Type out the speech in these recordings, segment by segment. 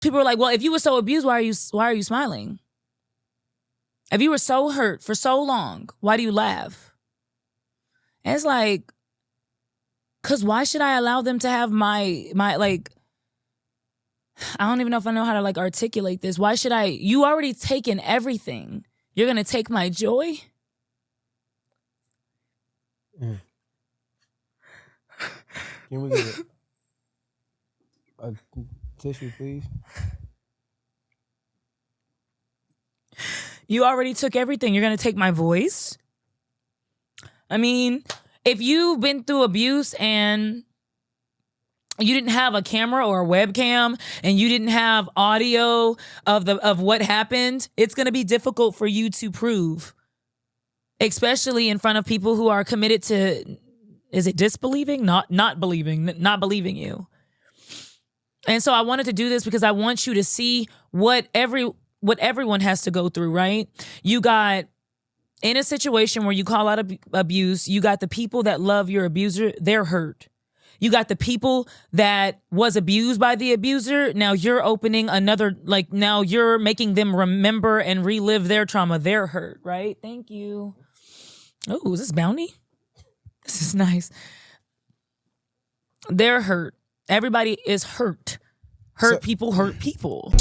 people are like, well, if you were so abused, why are you smiling? If you were so hurt for so long, why do you laugh? And it's like, because why should I allow them to have my like, I don't even know if I know how to like articulate this. Why should you already taken everything. You're going to take my joy? Can we get a tissue, please? You already took everything. You're going to take my voice? I mean, if you've been through abuse and you didn't have a camera or a webcam and you didn't have audio of what happened, it's going to be difficult for you to prove, especially in front of people who are committed to, is it disbelieving? Not believing you. And so I wanted to do this because I want you to see what everyone has to go through, right? You got in a situation where you call out abuse, you got the people that love your abuser, they're hurt. You got the people that was abused by the abuser. Now you're opening another, like now you're making them remember and relive their trauma. They're hurt, right? Thank you. Oh, is this bounty? This is nice. They're hurt. Everybody is hurt. People hurt people.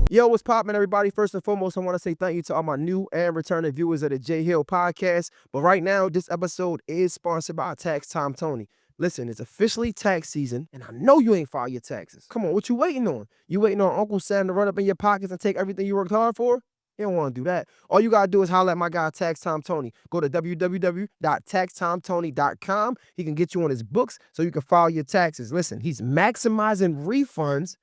Yo, what's poppin', everybody? First and foremost, I want to say thank you to all my new and returning viewers of the J Hill podcast. But right now, this episode is sponsored by Tax Time Tony. Listen, it's officially tax season, and I know you ain't filed your taxes. Come on, what you waiting on? You waiting on Uncle Sam to run up in your pockets and take everything you worked hard for? You don't want to do that. All you got to do is holler at my guy, Tax Time Tony. Go to www.taxtimetony.com. He can get you on his books so you can file your taxes. Listen, he's maximizing refunds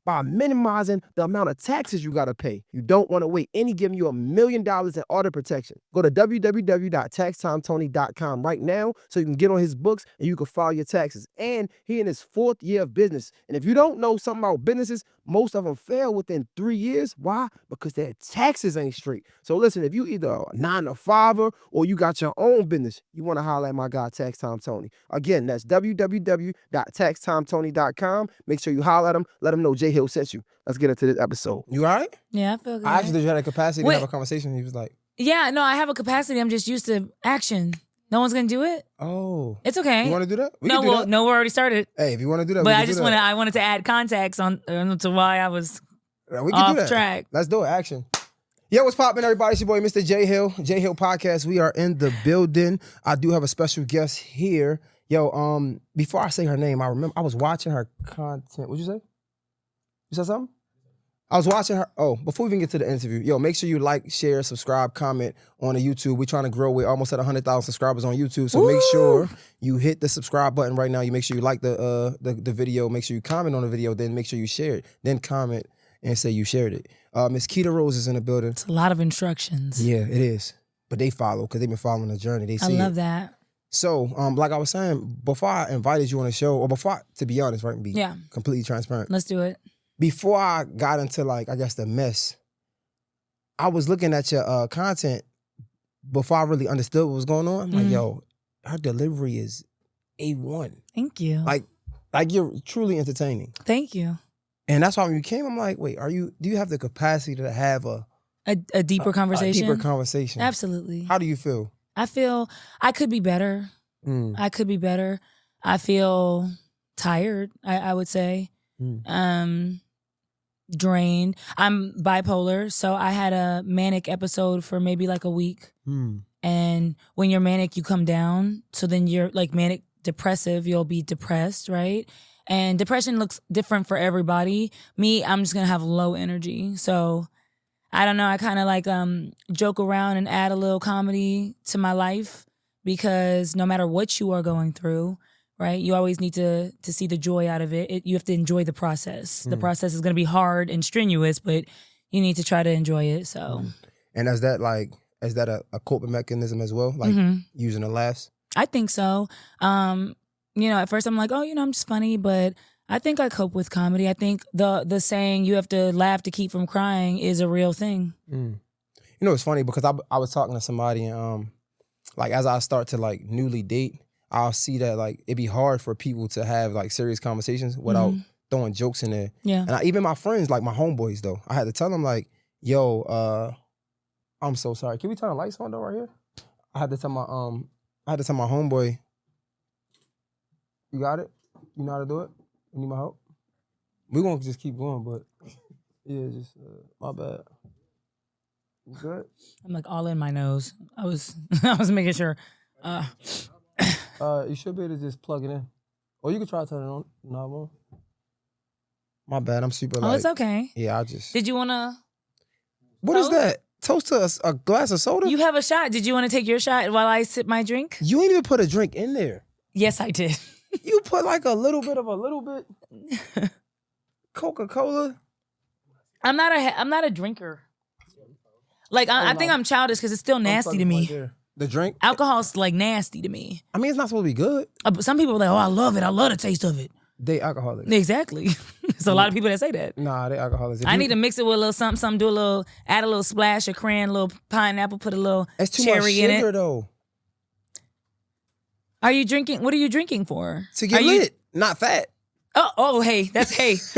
by minimizing the amount of taxes you got to pay. You don't want to wait, and he's giving you $1 million in audit protection. Go to www.taxtimetony.com right now so you can get on his books and you can file your taxes. And he in his 4th year of business. And if you don't know something about businesses, most of them fail within 3 years. Why? Because their taxes ain't straight. So listen, if you either a 9-to-5er or you got your own business, you want to holler at my guy, Tax Time Tony. Again, that's www.taxtimetony.com. Make sure you holler at him. Let him know J Hill sent you. Let's get into this episode. You all right? Yeah, I feel good. I actually had a capacity to have a conversation. He was like, yeah, no, I have a capacity. I'm just used to action. No one's going to do it? Oh. It's okay. You want to do that? We already started. Hey, if you want to do that, but I wanted to add context to why I was we can off do that. Track. Let's do it. Action. Yo, what's poppin', everybody? It's your boy, Mr. J Hill Podcast. We are in the building. I do have a special guest here. Yo, before I say her name, I remember I was watching her content. What'd you say? You said something? I was watching her. Oh, before we even get to the interview, yo, make sure you like, share, subscribe, comment on the YouTube. We're trying to grow. We're almost at 100,000 subscribers on YouTube. So make sure you hit the subscribe button right now. You make sure you like the video. Make sure you comment on the video. Then make sure you share it. Then comment and say you shared it. Miss Keita Rose is in the building. It's a lot of instructions. Yeah, it is. But they follow because they've been following the journey. They see I love that. So, like I was saying, before I invited you on the show, or to be honest, right, and be completely transparent. Let's do it. Before I got into, like, I guess the mess, I was looking at your content before I really understood what was going on. I'm like, yo, her delivery is A1. Thank you. Like you're truly entertaining. Thank you. And that's why when you came, I'm like, wait, do you have the capacity to have a deeper conversation? A deeper conversation. Absolutely. How do you feel? I feel I could be better. I could be better. I feel tired, I would say. Drained. I'm bipolar, so I had a manic episode for maybe like a week. And when you're manic, you come down. So then you're like manic depressive, you'll be depressed, right? And depression looks different for everybody. Me, I'm just gonna have low energy. So I don't know, I kind of like joke around and add a little comedy to my life because no matter what you are going through, right, you always need to see the joy out of it. You have to enjoy the process. The process is going to be hard and strenuous, but you need to try to enjoy it. So, And is that a coping mechanism as well? Like using the laughs? I think so. At first I'm like, oh, I'm just funny, but I think I cope with comedy. I think the saying you have to laugh to keep from crying is a real thing. You know, it's funny because I was talking to somebody and like as I start to like newly date, I'll see that like it'd be hard for people to have like serious conversations without throwing jokes in there. Yeah. And even my friends, like my homeboys though, I had to tell them like, yo, I'm so sorry. Can we turn the lights on though right here? I had to tell my homeboy, you got it? You know how to do it? You need my help? We gonna just keep going, but yeah, just my bad. You good? I'm like all in my nose. I was making sure. You should be able to just plug it in. Or you can try to turn it on. No, my bad. I'm super Oh, it's okay. Yeah, I just. Did you want to? What is that? Toast to a glass of soda? You have a shot. Did you want to take your shot while I sip my drink? You ain't even put a drink in there. Yes, I did. You put like a little bit. Coca-Cola. I'm not a drinker. Like I think I'm childish because it's still nasty to me. Right the drink? Alcohol's like nasty to me. I mean, it's not supposed to be good. But some people are like, oh, I love it. I love the taste of it. They alcoholics. Exactly. There's a lot of people that say that. Nah, they alcoholics. I need to mix it with a little something, add a little splash of crayon, a little pineapple, put a little It's too cherry much in sugar it. though. Are you drinking? What are you drinking for? To get lit, not fat. Hey.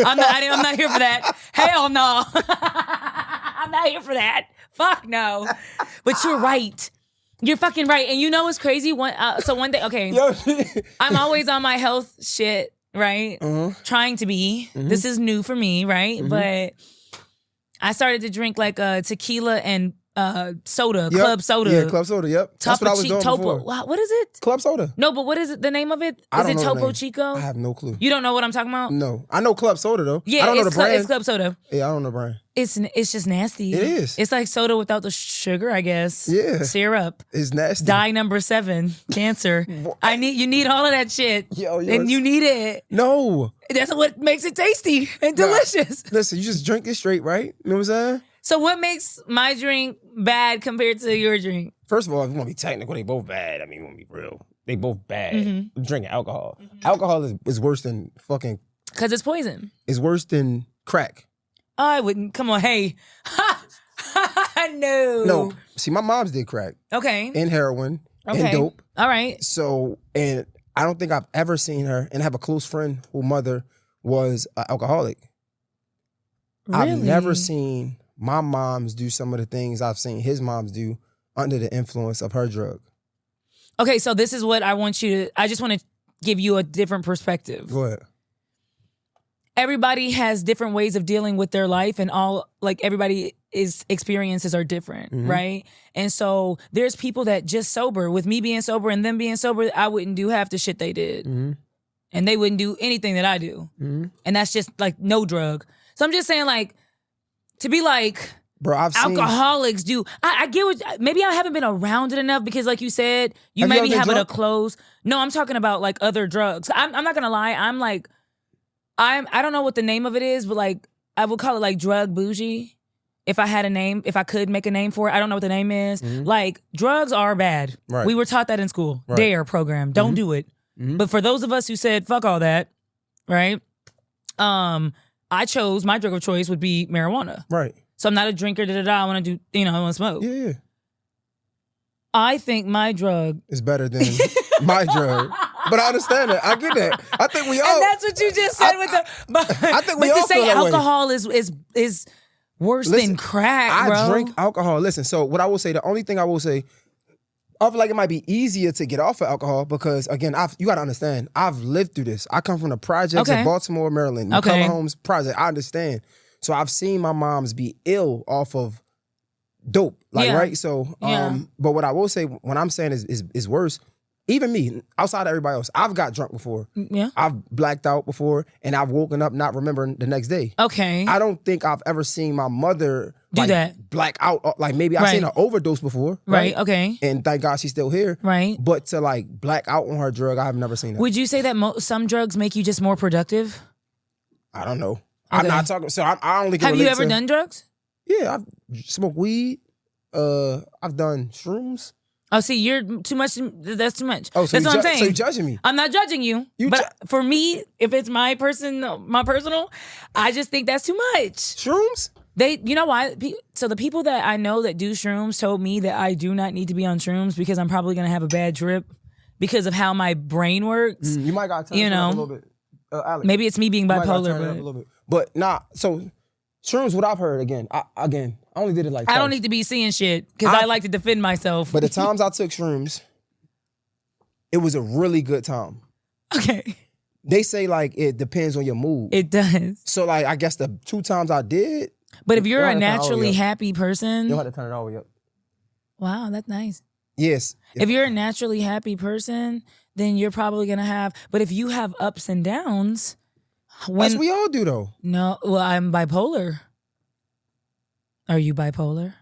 I'm not here for that. Hell no. I'm not here for that. Fuck no. But you're right. You're fucking right. And you know what's crazy? One day, okay. I'm always on my health shit, right? Trying to be. This is new for me, right? But I started to drink like tequila and soda, club soda. Yeah, club soda, yep. That's what I was doing before. What is it? Club soda. No, but what is it? The name of it? Is it Topo Chico? I have no clue. You don't know what I'm talking about? No. I know club soda though. Yeah, I don't know the brand. It's club soda. Yeah, I don't know the brand. It's just nasty. It is. It's like soda without the sugar, I guess. Yeah. Syrup. It's nasty. Dye number 7, cancer. You need all of that shit. Yo, and you need it. No. That's what makes it tasty and delicious. Listen, you just drink it straight, right? You know what I'm saying? So what makes my drink bad compared to your drink? First of all, if you want to be technical, they both bad. I mean, you want to be real. They both bad. I'm drinking alcohol. Alcohol is worse than fucking... Because it's poison. It's worse than crack. I wouldn't. Come on, hey. No. No. See, my mom's did crack. Okay. And heroin. Okay. And dope. All right. So, and I don't think I've ever seen her, and I have a close friend whose mother was an alcoholic. Really? I've never seen my moms do some of the things I've seen his moms do under the influence of her drug. Okay, so this is what I want you to... I just want to give you a different perspective. Go ahead. Everybody has different ways of dealing with their life, and everybody's experiences are different, right? And so there's people that just sober. With me being sober and them being sober, I wouldn't do half the shit they did. And they wouldn't do anything that I do. And that's just like no drug. So I'm just saying like, to be like... Bro, I've seen... Alcoholics do. I get what... Maybe I haven't been around it enough because like you said, you Have maybe you ever have been it a drunk? close... No, I'm talking about like other drugs. I'm not going to lie. I'm like... I don't know what the name of it is, but like I would call it like drug bougie. If I had a name, if I could make a name for it, I don't know what the name is. Like drugs are bad. Right. We were taught that in school. Right. DARE program. Don't do it. But for those of us who said fuck all that, right? I chose my drug of choice would be marijuana. Right. So I'm not a drinker. I want to do. I want to smoke. Yeah. I think my drug is better than my drug. But I understand that. I get that. I think we all... And that's what you just said with the... I think we all to say feel that way. alcohol is worse than crack, bro. I drink alcohol. Listen, so what I will say, the only thing I will say, I feel like it might be easier to get off of alcohol because, again, you got to understand, I've lived through this. I come from the projects in Baltimore, Maryland. McCullough Homes Project. I understand. So I've seen my moms be ill off of dope. Like, right? So, but what I will say, when I'm saying is worse, even me, outside of everybody else, I've got drunk before. Yeah. I've blacked out before, and I've woken up not remembering the next day. Okay. I don't think I've ever seen my mother do that. Black out. Like maybe I've seen her overdose before. Right. Okay. And thank God she's still here. Right. But to like black out on her drug, I've never seen that. Would you say that some drugs make you just more productive? I don't know. I'm not talking. So I only can Have you ever done drugs? Yeah, I've smoked weed. I've done shrooms. Oh, see, you're too much. That's too much. Oh, so that's what I'm saying. So you're judging me. I'm not judging you. But for me, if it's my personal, I just think that's too much. Shrooms? You know why? So the people that I know that do shrooms told me that I do not need to be on shrooms because I'm probably going to have a bad trip because of how my brain works. You might got to turn it up a little bit. Alex, maybe it's me being bipolar. But nah, so shrooms, what I've heard, I only did it like twice. I don't need to be seeing shit because I like to defend myself. But the times I took shrooms, it was a really good time. Okay. They say like it depends on your mood. It does. So like I guess the 2 times I did. But if you're a naturally happy person. You'll have to turn it all the way up. Wow, that's nice. Yes. If you're a naturally happy person, then you're probably going to have, but if you have ups and downs. As we all do though. No, well, I'm bipolar. Are you bipolar?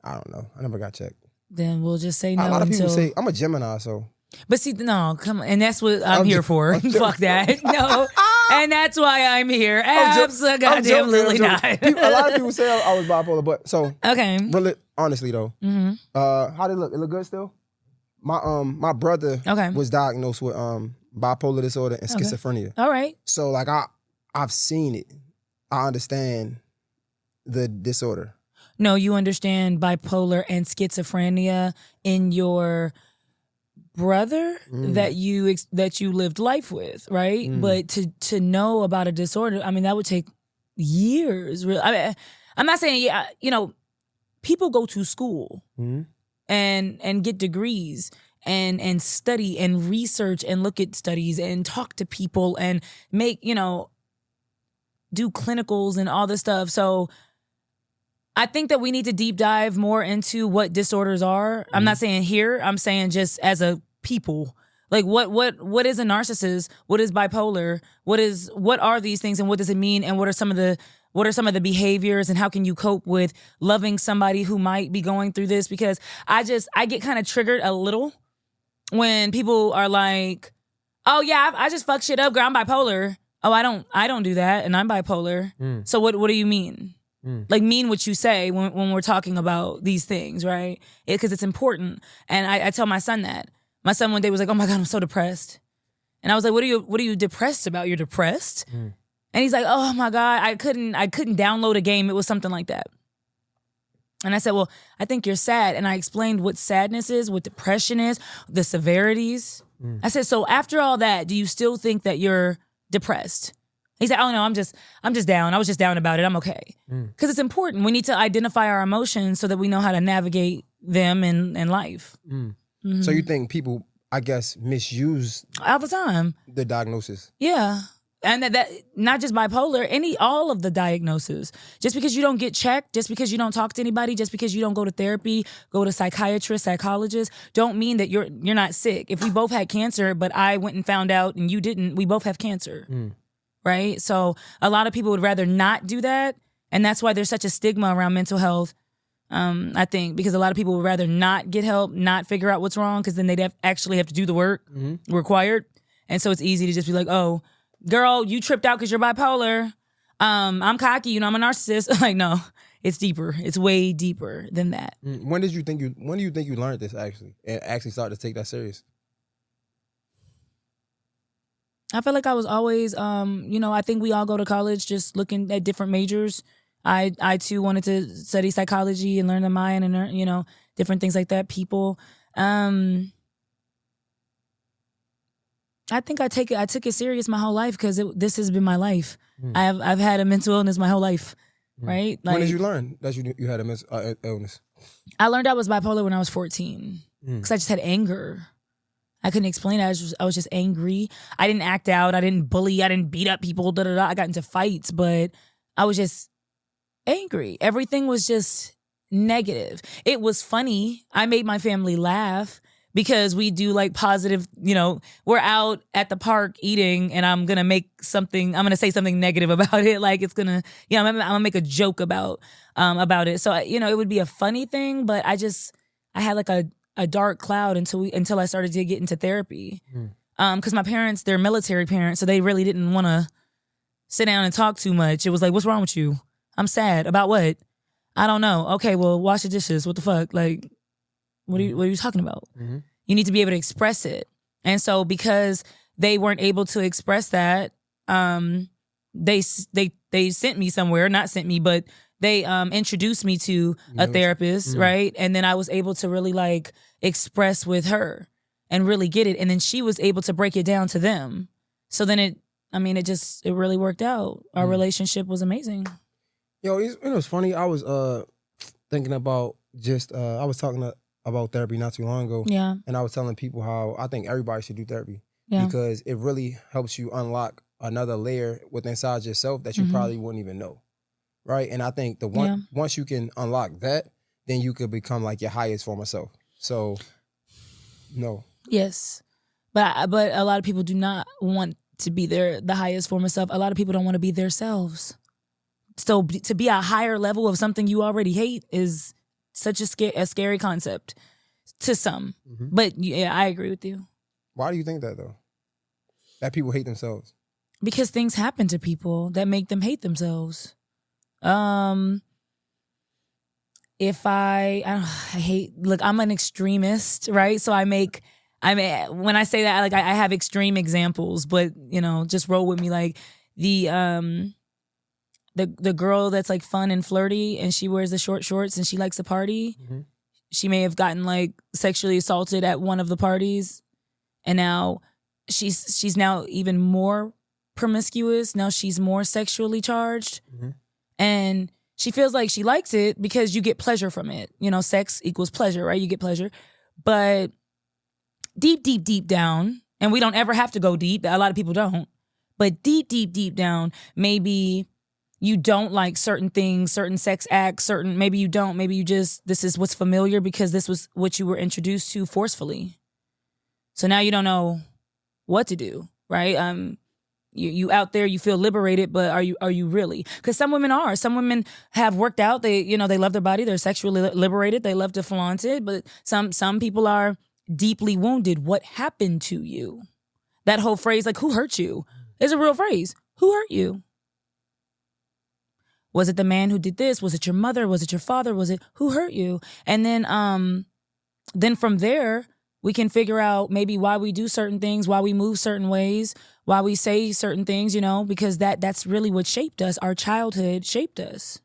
I don't know. I never got checked. Then we'll just say no. A lot of people say, I'm a Gemini, so. But see, no, come on. And that's what I'm here for. Fuck that. No. And that's why I'm here. Absolutely not. A lot of people say I was bipolar, but so. Okay. Really, honestly though. Mm-hmm. How did it look? It look good still? My brother was diagnosed with bipolar disorder and schizophrenia. All right. So like I've seen it. I understand the disorder. No, you understand bipolar and schizophrenia in your brother that you lived life with, right? But to know about a disorder, I mean, that would take years. Really, I'm not saying people go to school and get degrees and study and research and look at studies and talk to people and make do clinicals and all this stuff. So I think that we need to deep dive more into what disorders are. I'm not saying here. I'm saying just as a people. Like what is a narcissist? What is bipolar? What are these things and what does it mean? And what are some of the behaviors and how can you cope with loving somebody who might be going through this? Because I get kind of triggered a little when people are like, "Oh yeah, I just fuck shit up, girl. I'm bipolar." Oh, I don't do that, and I'm bipolar. So what do you mean? Like mean what you say when we're talking about these things, right? Because it's important. And I tell my son that. My son one day was like, "Oh my God, I'm so depressed." And I was like, what are you depressed about? You're depressed? And he's like, "Oh my God, I couldn't download a game." It was something like that. And I said, "Well, I think you're sad." And I explained what sadness is, what depression is, the severities. I said, "So after all that, do you still think that you're depressed?" He said, "Oh no, I'm just down. I was just down about it. I'm okay." Because it's important. We need to identify our emotions so that we know how to navigate them in life. So you think people, I guess, misuse all the time the diagnosis? Yeah. And that not just bipolar, all of the diagnoses. Just because you don't get checked, just because you don't talk to anybody, just because you don't go to therapy, go to psychiatrists, psychologists, don't mean that you're not sick. If we both had cancer, but I went and found out and you didn't, we both have cancer. Right? So a lot of people would rather not do that. And that's why there's such a stigma around mental health, I think, because a lot of people would rather not get help, not figure out what's wrong, because then they'd actually have to do the work required. And so it's easy to just be like, "Oh, girl, you tripped out because you're bipolar. I'm cocky, I'm a narcissist." Like, no, it's deeper. It's way deeper than that. When do you think you learned this actually and actually started to take that serious? I feel like I was always, I think we all go to college just looking at different majors. I too wanted to study psychology and learn the mind and learn, different things like that. People, I think I took it serious my whole life because this has been my life. I've had a mental illness my whole life, right? Like, when did you learn that you had a mental illness? I learned I was bipolar when I was 14 because I just had anger. I couldn't explain it. I was just angry. I didn't act out. I didn't bully. I didn't beat up people. I got into fights, but I was just angry. Everything was just negative. It was funny. I made my family laugh because we do like positive, we're out at the park eating and I'm going to say something negative about it. Like it's going to, I'm going to make a joke about it. So, it would be a funny thing, but I had like a dark cloud until I started to get into therapy. Because my parents, they're military parents, so they really didn't want to sit down and talk too much. It was like, "What's wrong with you?" "I'm sad." "About what?" "I don't know." "Okay, well, wash the dishes." What the fuck? Like, What are you talking about? Mm-hmm. You need to be able to express it. And so because they weren't able to express that, they sent me somewhere, not sent me, but they introduced me to a therapist, right? And then I was able to really like express with her and really get it. And then she was able to break it down to them. So then it really worked out. Our relationship was amazing. Yo, you know what's funny? I was thinking about I was talking about therapy not too long ago. Yeah. And I was telling people how I think everybody should do therapy. Yeah. Because it really helps you unlock another layer within inside yourself that you probably wouldn't even know. Right? And I think once you can unlock that, then you could become like your highest form of self. So, no. Yes. But a lot of people do not want to be the highest form of self. A lot of people don't want to be themselves. So to be a higher level of something you already hate is such a scary concept to some. Mm-hmm. But yeah, I agree with you. Why do you think that though? That people hate themselves? Because things happen to people that make them hate themselves. If I hate, look, I'm an extremist, right? So when I say that, like I have extreme examples, but you know, just roll with me. Like the girl that's like fun and flirty and she wears the short shorts and she likes to party. Mm-hmm. She may have gotten like sexually assaulted at one of the parties, and now she's now even more promiscuous. Now she's more sexually charged, and she feels like she likes it because you get pleasure from it. You know, sex equals pleasure, right? You get pleasure, but deep down, and we don't ever have to go deep. A lot of people don't, but deep down, maybe you don't like certain things, certain sex acts, maybe you don't, maybe you just, this is what's familiar because this was what you were introduced to forcefully. So now you don't know what to do, right? You out there, you feel liberated, but are you really? Because some women have worked out, they love their body, they're sexually liberated, they love to flaunt it, but some people are deeply wounded. What happened to you? That whole phrase, like, who hurt you? Is a real phrase. Who hurt you? Was it the man who did this? Was it your mother? Was it your father? Was it who hurt you? And then from there, we can figure out maybe why we do certain things, why we move certain ways, why we say certain things, because that's really what shaped us. Our childhood shaped us.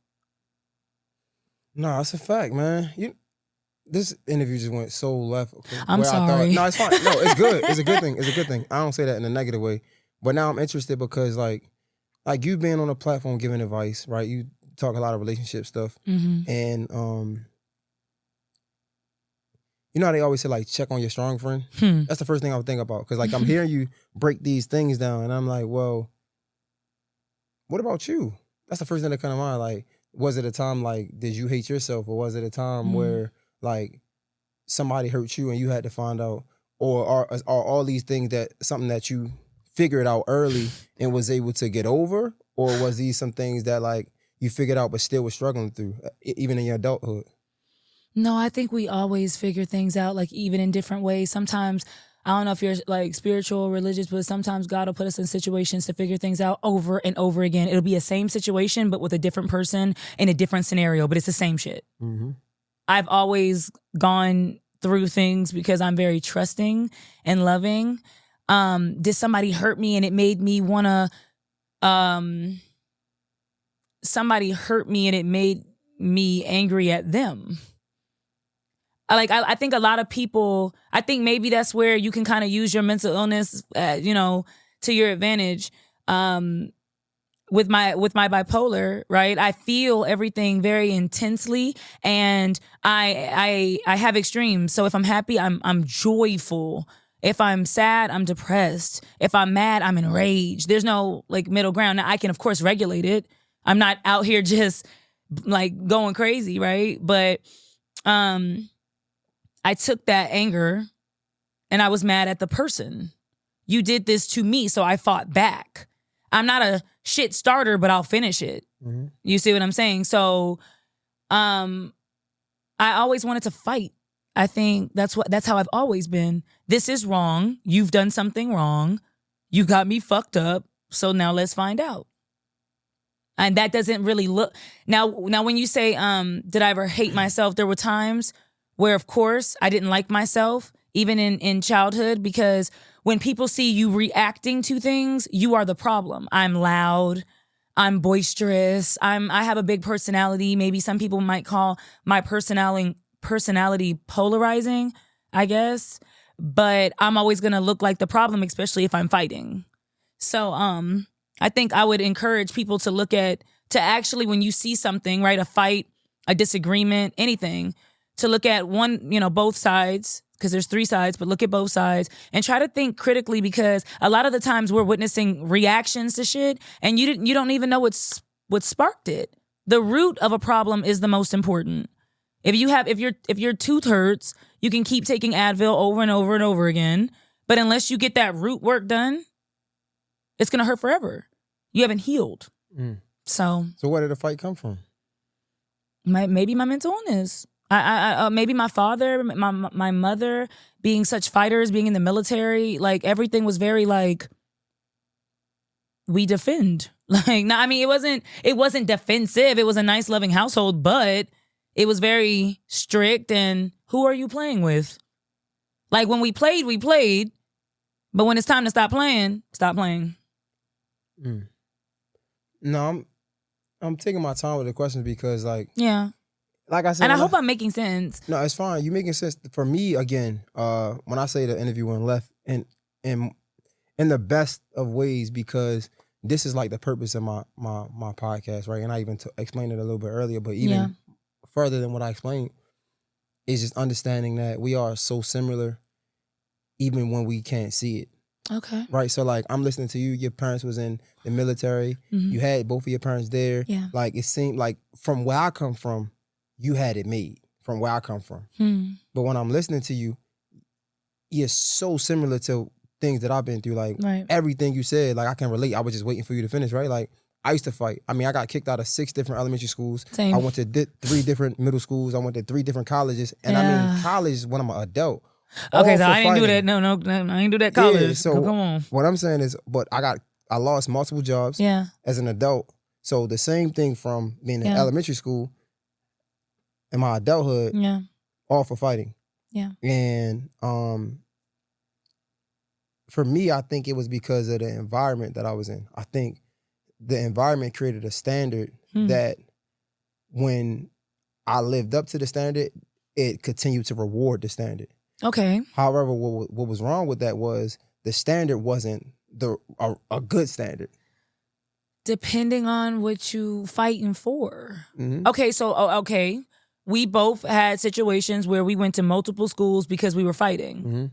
No, it's a fact, man. This interview just went so left. I'm sorry. No, it's fine. No, it's good. It's a good thing. It's a good thing. I don't say that in a negative way. But now I'm interested because like you being on a platform giving advice, right? You talk a lot of relationship stuff. Mm-hmm. And you know how they always say like check on your strong friend? That's the first thing I would think about. Because like I'm hearing you break these things down and I'm like, well, what about you? That's the first thing that comes to mind. Like, was it a time like, did you hate yourself? Or was it a time where like somebody hurt you and you had to find out? Or are all these things something that you figured out early and was able to get over? Or was these some things that like you figured out but still was struggling through, even in your adulthood? No, I think we always figure things out, like even in different ways. Sometimes, I don't know if you're like spiritual or religious, but sometimes God will put us in situations to figure things out over and over again. It'll be a same situation, but with a different person in a different scenario, but it's the same shit. Mm-hmm. I've always gone through things because I'm very trusting and loving. Did somebody hurt me and it made me want to, somebody hurt me and it made me angry at them. I think a lot of people, I think maybe that's where you can kind of use your mental illness, to your advantage. With my bipolar, right? I feel everything very intensely, and I have extremes. So if I'm happy, I'm joyful. If I'm sad, I'm depressed. If I'm mad, I'm enraged. There's no like middle ground. Now I can of course regulate it. I'm not out here just like going crazy, right? But I took that anger and I was mad at the person. You did this to me, so I fought back. I'm not a shit starter, but I'll finish it. Mm-hmm. You see what I'm saying? So I always wanted to fight. I think that's how I've always been. This is wrong. You've done something wrong. You got me fucked up. So now let's find out. And that doesn't really look now when you say, did I ever hate myself? There were times where, of course, I didn't like myself, even in childhood, because when people see you reacting to things, you are the problem. I'm loud. I'm boisterous. I have a big personality. Maybe some people might call my personality polarizing, I guess. But I'm always going to look like the problem, especially if I'm fighting. So I think I would encourage people to actually, when you see something, right, a fight, a disagreement, anything, to look at both sides, because there's 3 sides, but look at both sides and try to think critically, because a lot of the times we're witnessing reactions to shit and you don't even know what sparked it. The root of a problem is the most important. If your tooth hurts, you can keep taking Advil over and over and over again, but unless you get that root work done, it's going to hurt forever. You haven't healed. So where did the fight come from? Maybe my mental illness. I maybe my father, my mother being such fighters, being in the military, like everything was very like, we defend. Like, no, I mean, it wasn't defensive. It was a nice, loving household, but it was very strict. And who are you playing with? Like when we played, but when it's time to stop playing, stop playing. No, I'm taking my time with the questions because like I said, and I hope I'm making sense. No, it's fine. You're making sense. For me, again, when I say the interview went left, and in the best of ways, because this is like the purpose of my podcast, right? And I even explained it a little bit earlier, but even further than what I explained, is just understanding that we are so similar, even when we can't see it. Okay. Right. So like I'm listening to you. Your parents was in the military. You had both of your parents there. Yeah. Like it seemed like from where I come from, you had it made from where I come from. But when I'm listening to you, you're so similar to things that I've been through. Like everything you said, like I can relate. I was just waiting for you to finish, right? Like I used to fight. I mean, I got kicked out of 6 different elementary schools. Same. I went to 3 different middle schools. I went to 3 different colleges. And I mean, college is when I'm an adult. Okay, so I didn't do that. No, I didn't do that college. Yeah, so come on. What I'm saying is, but I lost multiple jobs as an adult. So the same thing from being in elementary school in my adulthood, all for fighting. Yeah. And for me, I think it was because of the environment that I was in. I think the environment created a standard that when I lived up to the standard, it continued to reward the standard. Okay. However, what was wrong with that was the standard wasn't a good standard. Depending on what you fighting for. Okay, so we both had situations where we went to multiple schools because we were fighting.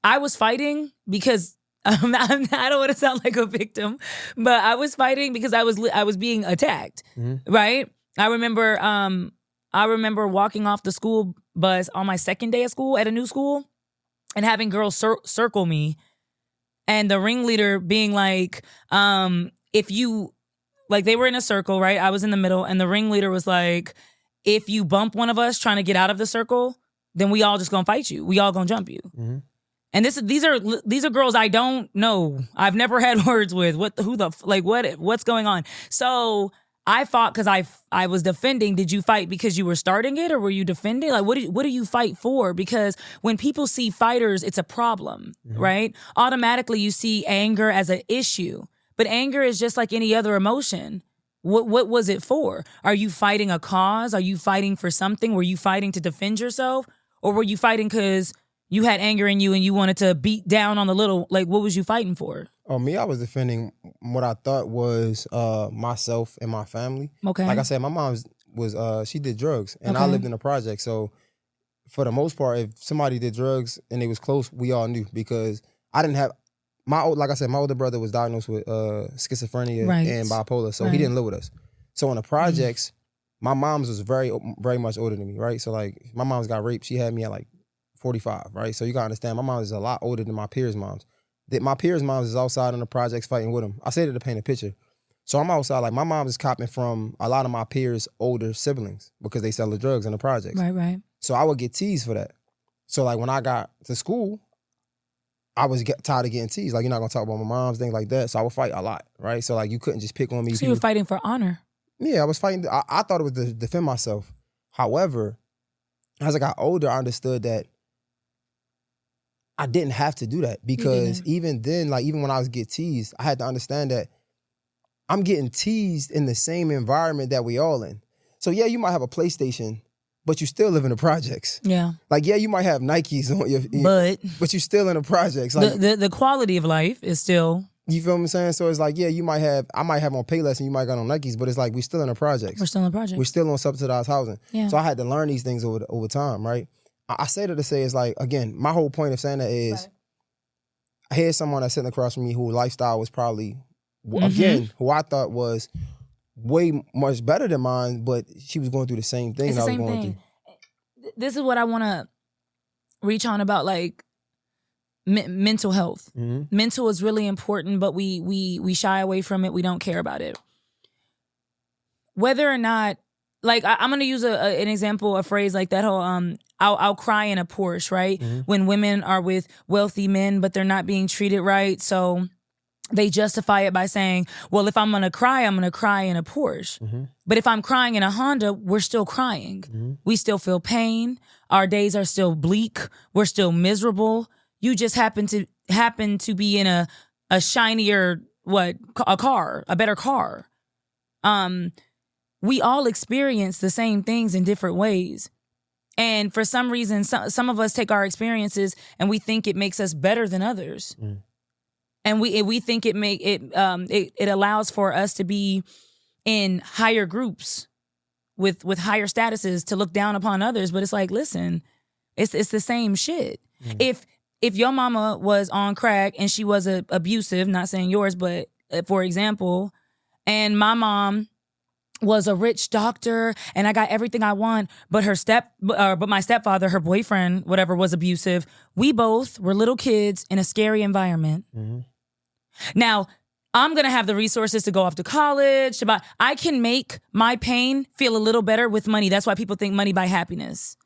I was fighting because I don't want to sound like a victim, but I was fighting because I was being attacked. Right? I remember walking off the school bus on my second day of school at a new school and having girls circle me, and the ringleader being like, if you, like, they were in a circle, right? I was in the middle, and the ringleader was like, if you bump one of us trying to get out of the circle, then we all just gonna fight you. We all gonna jump you. And these are girls I don't know. I've never had words with. What's going on? So I fought because I was defending. Did you fight because you were starting it, or were you defending? Like, what do you fight for? Because when people see fighters, it's a problem, right? Automatically, you see anger as an issue. But anger is just like any other emotion. What was it for? Are you fighting a cause? Are you fighting for something? Were you fighting to defend yourself? Or were you fighting because you had anger in you and you wanted to beat down on the little, like, what was you fighting for? Oh, me, I was defending what I thought was myself and my family. Okay. Like I said, my mom was she did drugs, and I lived in a project. So for the most part, if somebody did drugs and they was close, we all knew, because I didn't have, like I said, my older brother was diagnosed with schizophrenia and bipolar, so he didn't live with us. So in the projects, my mom's was very, very much older than me, right? So like my mom's got raped. She had me at like 45, right? So you gotta understand, my mom is a lot older than my peers' moms. My peers' moms is outside in the projects fighting with them. I say that to paint a picture. So I'm outside, like my mom is copping from a lot of my peers' older siblings because they sell the drugs in the projects. Right. So I would get teased for that. So like when I got to school, I was tired of getting teased. Like, you're not gonna talk about my mom's, things like that. So I would fight a lot, right? So like you couldn't just pick on me. So you were fighting for honor. Yeah, I was fighting. I thought it was to defend myself. However, as I got older, I understood that I didn't have to do that, because even then, like even when I was get teased, I had to understand that I'm getting teased in the same environment that we all in. So yeah, you might have a PlayStation, but you still live in the projects. Yeah. Like, yeah, you might have Nikes on your, but you still in the projects. Like the quality of life is still. You feel what I'm saying? So it's like, yeah, I might have on Payless and you might got on Nikes, but it's like we still in the projects. We're still in the project. We're still on subsidized housing. Yeah. So I had to learn these things over time, right? I say that to say is like, again, my whole point of saying that is, I hear someone that's sitting across from me whose lifestyle was probably, again, who I thought was way much better than mine, but she was going through the same thing that I was going through. This is what I want to reach on about, like, mental health. Mental is really important, but we shy away from it. We don't care about it. Whether or not, like, I'm going to use an example, a phrase like that whole, I'll cry in a Porsche, right? When women are with wealthy men, but they're not being treated right. So they justify it by saying, well, if I'm going to cry in a Porsche. But if I'm crying in a Honda, we're still crying. We still feel pain. Our days are still bleak. We're still miserable. You just happen to be in a shinier, a better car. We all experience the same things in different ways. And for some reason, some of us take our experiences and we think it makes us better than others. And we think it allows for us to be in higher groups with higher statuses, to look down upon others. But it's like, listen, it's the same shit. If your mama was on crack and she was abusive, not saying yours, but for example, and my mom was a rich doctor and I got everything I want, but but my stepfather, her boyfriend, whatever, was abusive. We both were little kids in a scary environment. Now, I'm going to have the resources to go off to college, I can make my pain feel a little better with money. That's why people think money buy happiness.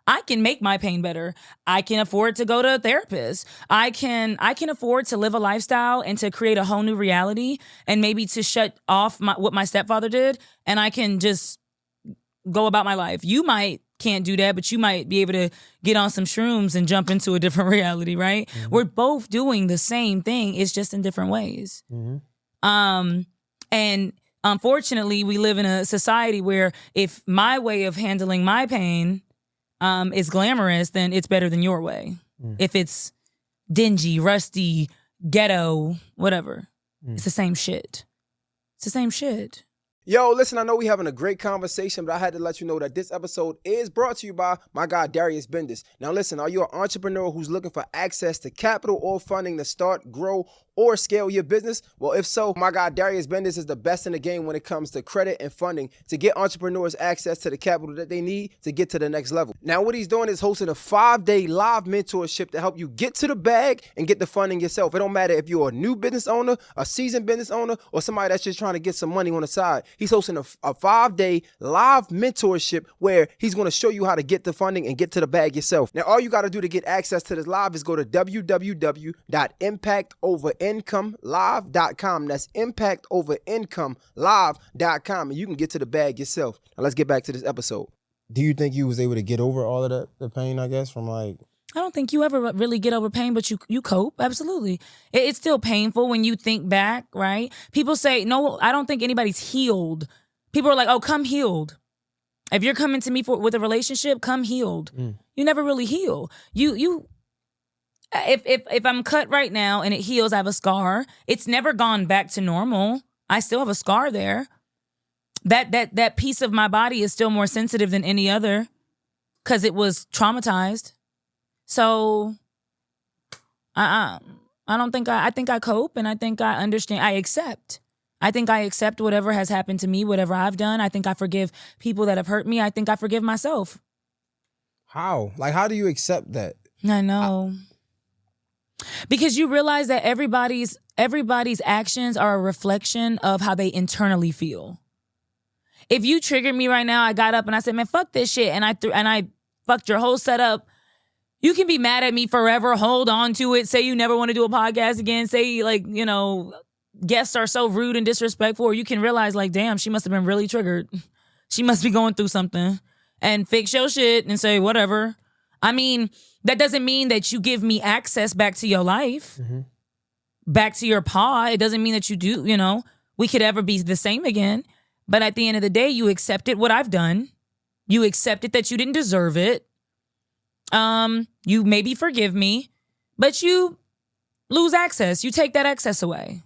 I can make my pain better. I can afford to go to a therapist. I can afford to live a lifestyle and to create a whole new reality, and maybe to shut off what my stepfather did, and I can just go about my life. You can't do that, but you might be able to get on some shrooms and jump into a different reality, right? We're both doing the same thing. It's just in different ways. And unfortunately, we live in a society where if my way of handling my pain is glamorous, then it's better than your way. If it's dingy, rusty, ghetto, whatever, it's the same shit. It's the same shit. Yo, listen, I know we having a great conversation, but I had to let you know that this episode is brought to you by my guy, Darius Bendis. Now, listen, are you an entrepreneur who's looking for access to capital or funding to start, grow, or scale your business? Well, if so, my guy, Darius Bendis is the best in the game when it comes to credit and funding to get entrepreneurs access to the capital that they need to get to the next level. Now, what he's doing is hosting a 5-day live mentorship to help you get to the bag and get the funding yourself. It don't matter if you're a new business owner, a seasoned business owner, or somebody that's just trying to get some money on the side. He's hosting a 5-day live mentorship where he's going to show you how to get the funding and get to the bag yourself. Now, all you got to do to get access to this live is go to www.impactoverinkomelive.com. That's impactoverinkomelive.com, and you can get to the bag yourself. Now, let's get back to this episode. Do you think you was able to get over all of the pain, I guess, from like... I don't think you ever really get over pain, but you cope. Absolutely. It's still painful when you think back, right? People say, no, I don't think anybody's healed. People are like, oh, come healed. If you're coming to me with a relationship, come healed. You never really heal. If I'm cut right now and it heals, I have a scar. It's never gone back to normal. I still have a scar there. That piece of my body is still more sensitive than any other because it was traumatized. So I think I cope, and I think I understand. I accept. I think I accept whatever has happened to me, whatever I've done. I think I forgive people that have hurt me. I think I forgive myself. How? Like, how do you accept that? I know. Because you realize that everybody's actions are a reflection of how they internally feel. If you triggered me right now, I got up and I said, man, fuck this shit, and I fucked your whole setup. You can be mad at me forever, hold on to it, say you never want to do a podcast again, say, like, you know, guests are so rude and disrespectful, or you can realize, like, damn, she must have been really triggered. She must be going through something. and fix your shit and say whatever. I mean, that doesn't mean that you give me access back to your life, back to your paw. It doesn't mean that you do, we could ever be the same again. But at the end of the day, you accepted what I've done. You accepted that you didn't deserve it. You maybe forgive me, but you lose access. You take that access away.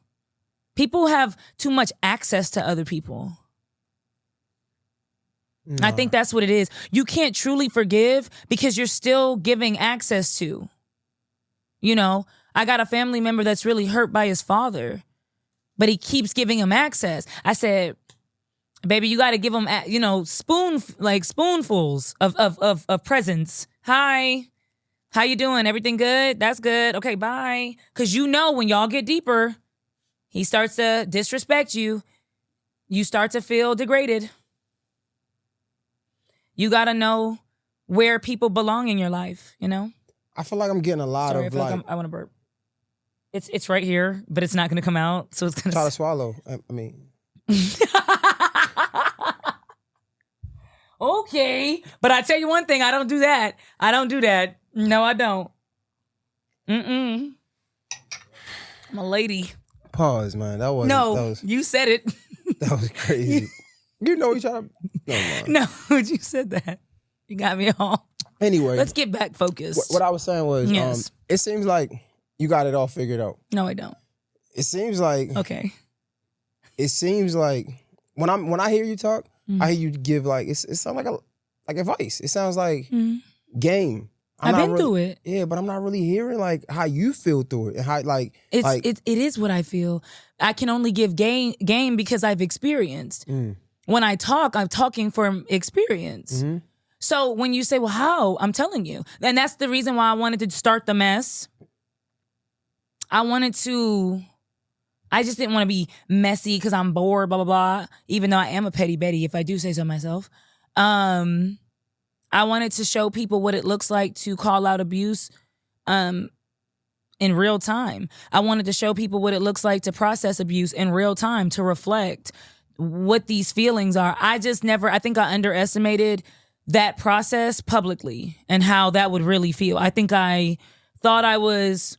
People have too much access to other people. No. I think that's what it is. You can't truly forgive because you're still giving access to. I got a family member that's really hurt by his father, but he keeps giving him access. I said, baby, you got to give him, spoonfuls of presents. Hi, how you doing? Everything good? That's good. Okay, bye. Because when y'all get deeper, he starts to disrespect you. You start to feel degraded. You got to know where people belong in your life, I feel like I'm getting a lot Sorry, of I want to burp. It's right here, but it's not going to come out, so it's going to... Try to swallow. I mean... Okay, but I tell you one thing, I don't do that. No, I don't. I'm a lady. Pause, man. That was you said it. That was crazy. You know each other. No, you said that. You got me all. Anyway, let's get back focused. What I was saying was, yes. It seems like you got it all figured out. No, I don't. It seems like okay. It seems like when I hear you talk, I hear you give it sounds like advice. It sounds like game. I've been through it. Yeah, but I'm not really hearing how you feel through it and how it is what I feel. I can only give game because I've experienced. When I talk, I'm talking from experience. So when you say, well, how? I'm telling you. And that's the reason why I wanted to start the mess. I just didn't want to be messy because I'm bored, blah, blah, blah. Even though I am a petty Betty, if I do say so myself. I wanted to show people what it looks like to call out abuse in real time. I wanted to show people what it looks like to process abuse in real time, to reflect what these feelings are. I think I underestimated that process publicly and how that would really feel. I think I thought I was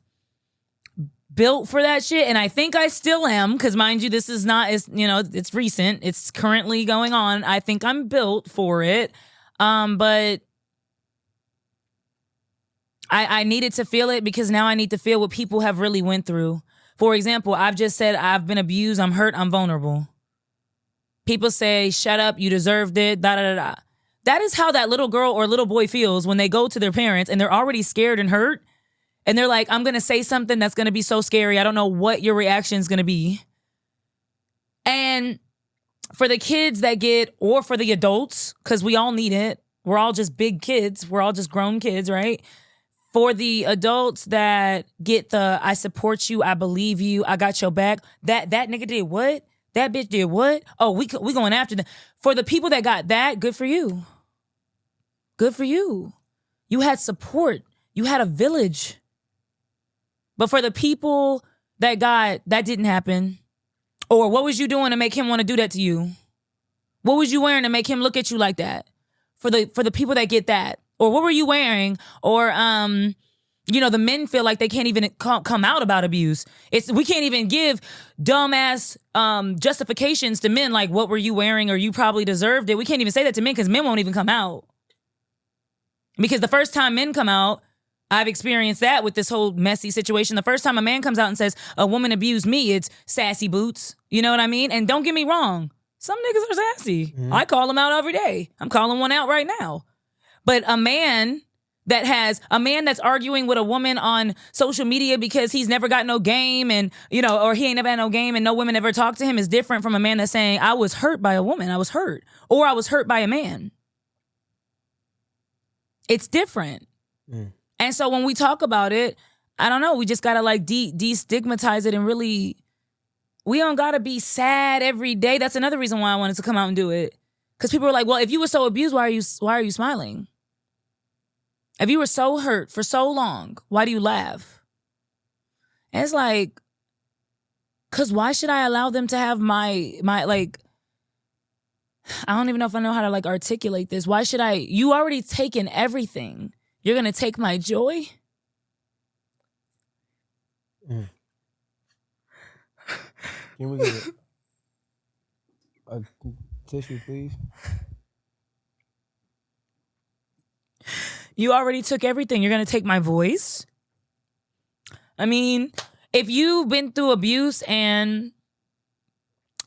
built for that shit, and I think I still am, because mind you, this is not it's recent. It's currently going on. I think I'm built for it. But I needed to feel it because now I need to feel what people have really went through. For example, I've just said I've been abused, I'm hurt, I'm vulnerable. People say, shut up, you deserved it, da da da da. That is how that little girl or little boy feels when they go to their parents and they're already scared and hurt. And they're like, I'm going to say something that's going to be so scary. I don't know what your reaction is going to be. And for the kids that or for the adults, because we all need it. We're all just big kids. We're all just grown kids, right? For the adults that get I support you, I believe you, I got your back. That nigga did what? That bitch did what? Oh, we going after them. For the people that got that, good for you. Good for you. You had support. You had a village. But for the people that didn't happen, or what was you doing to make him want to do that to you? What was you wearing to make him look at you like that? For the people that get that, or what were you wearing? Or the men feel like they can't even come out about abuse. We can't even give dumbass justifications to men like, what were you wearing, or you probably deserved it. We can't even say that to men because men won't even come out. Because the first time men come out, I've experienced that with this whole messy situation. The first time a man comes out and says, a woman abused me, it's sassy boots. You know what I mean? And don't get me wrong, some niggas are sassy. I call them out every day. I'm calling one out right now. But a man that's arguing with a woman on social media because he's never got no game and, or he ain't never had no game and no women ever talked to him is different from a man that's saying, I was hurt by a woman. I was hurt. Or I was hurt by a man. It's different. And so when we talk about it, I don't know, we just gotta destigmatize it and really, we don't gotta be sad every day. That's another reason why I wanted to come out and do it. Because people are like, well, if you were so abused, why are you smiling? If you were so hurt for so long, why do you laugh? And it's like, because why should I allow them to have my I don't even know if I know how to like articulate this. Why should I? You already taken everything. You're going to take my joy? Can we get a tissue, please? You already took everything. You're going to take my voice? I mean, if you've been through abuse and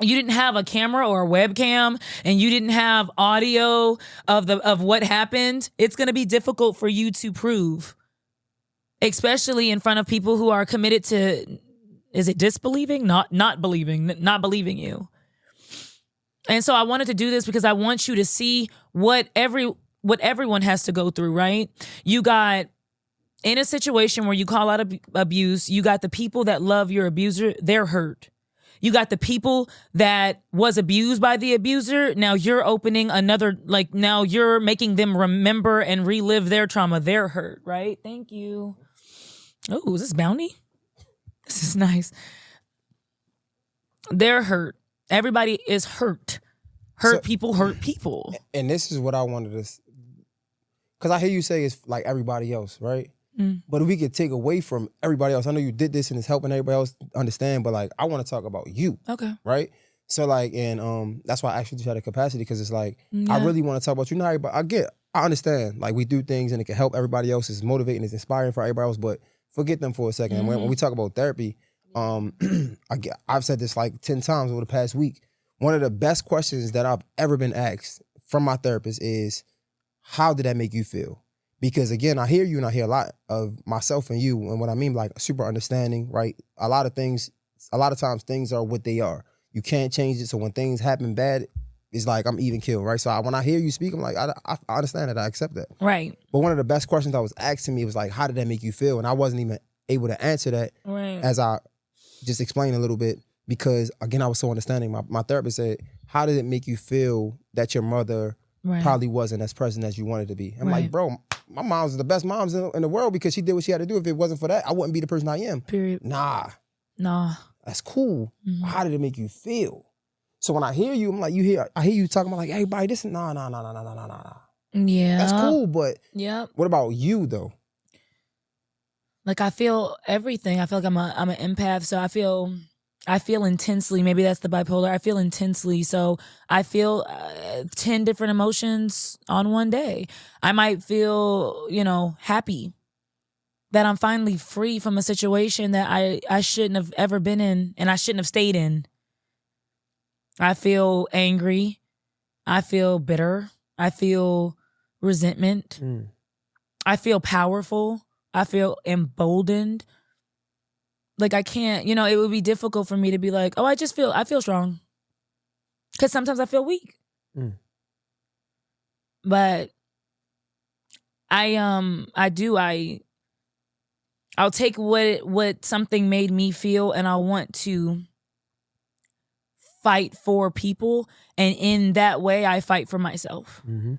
you didn't have a camera or a webcam and you didn't have audio of what happened, it's going to be difficult for you to prove, especially in front of people who are committed to, is it disbelieving? Not believing you. And so I wanted to do this because I want you to see what everyone has to go through, right? You got in a situation where you call out abuse, you got the people that love your abuser, they're hurt. You got the people that was abused by the abuser. Now you're opening another, like now you're making them remember and relive their trauma. They're hurt, right? Thank you. Oh, is this bounty? This is nice. They're hurt. Everybody is hurt. People hurt people. And this is what I wanted to, because I hear you say it's like everybody else, right? But if we could take away from everybody else, I know you did this and it's helping everybody else understand, but like I want to talk about you. Okay. Right? So like, and that's why I actually just had a capacity, because it's like, I really want to talk about you. Not everybody, I understand, like we do things and it can help everybody else, it's motivating, it's inspiring for everybody else, but forget them for a second. When we talk about therapy, I've said this like 10 times over the past week. One of the best questions that I've ever been asked from my therapist is, how did that make you feel? Because again, I hear you and I hear a lot of myself and you, and what I mean like super understanding, right? A lot of times things are what they are. You can't change it. So when things happen bad, it's like I'm even killed, right? So when I hear you speak, I'm like, I understand that, I accept that. Right. But one of the best questions I was asking me was like, how did that make you feel? And I wasn't even able to answer that as I just explained a little bit, because again, I was so understanding. My therapist said, how did it make you feel that your mother probably wasn't as present as you wanted to be? I'm like, bro, my mom's the best moms in the world because she did what she had to do. If it wasn't for that, I wouldn't be the person I am. Period. Nah. That's cool. How did it make you feel? So when I hear you, I'm like, I hear you talking about like, everybody, this, nah. Yeah. That's cool, but what about you though? Like I feel everything. I feel like I'm an empath, so I feel intensely. Maybe that's the bipolar. I feel intensely. So I feel 10 different emotions on one day. I might feel, happy that I'm finally free from a situation that I shouldn't have ever been in and I shouldn't have stayed in. I feel angry. I feel bitter. I feel resentment. I feel powerful. I feel emboldened. Like I can't, it would be difficult for me to be like, oh, I feel strong. Because sometimes I feel weak. But I'll take what something made me feel and I want to fight for people. And in that way, I fight for myself. Do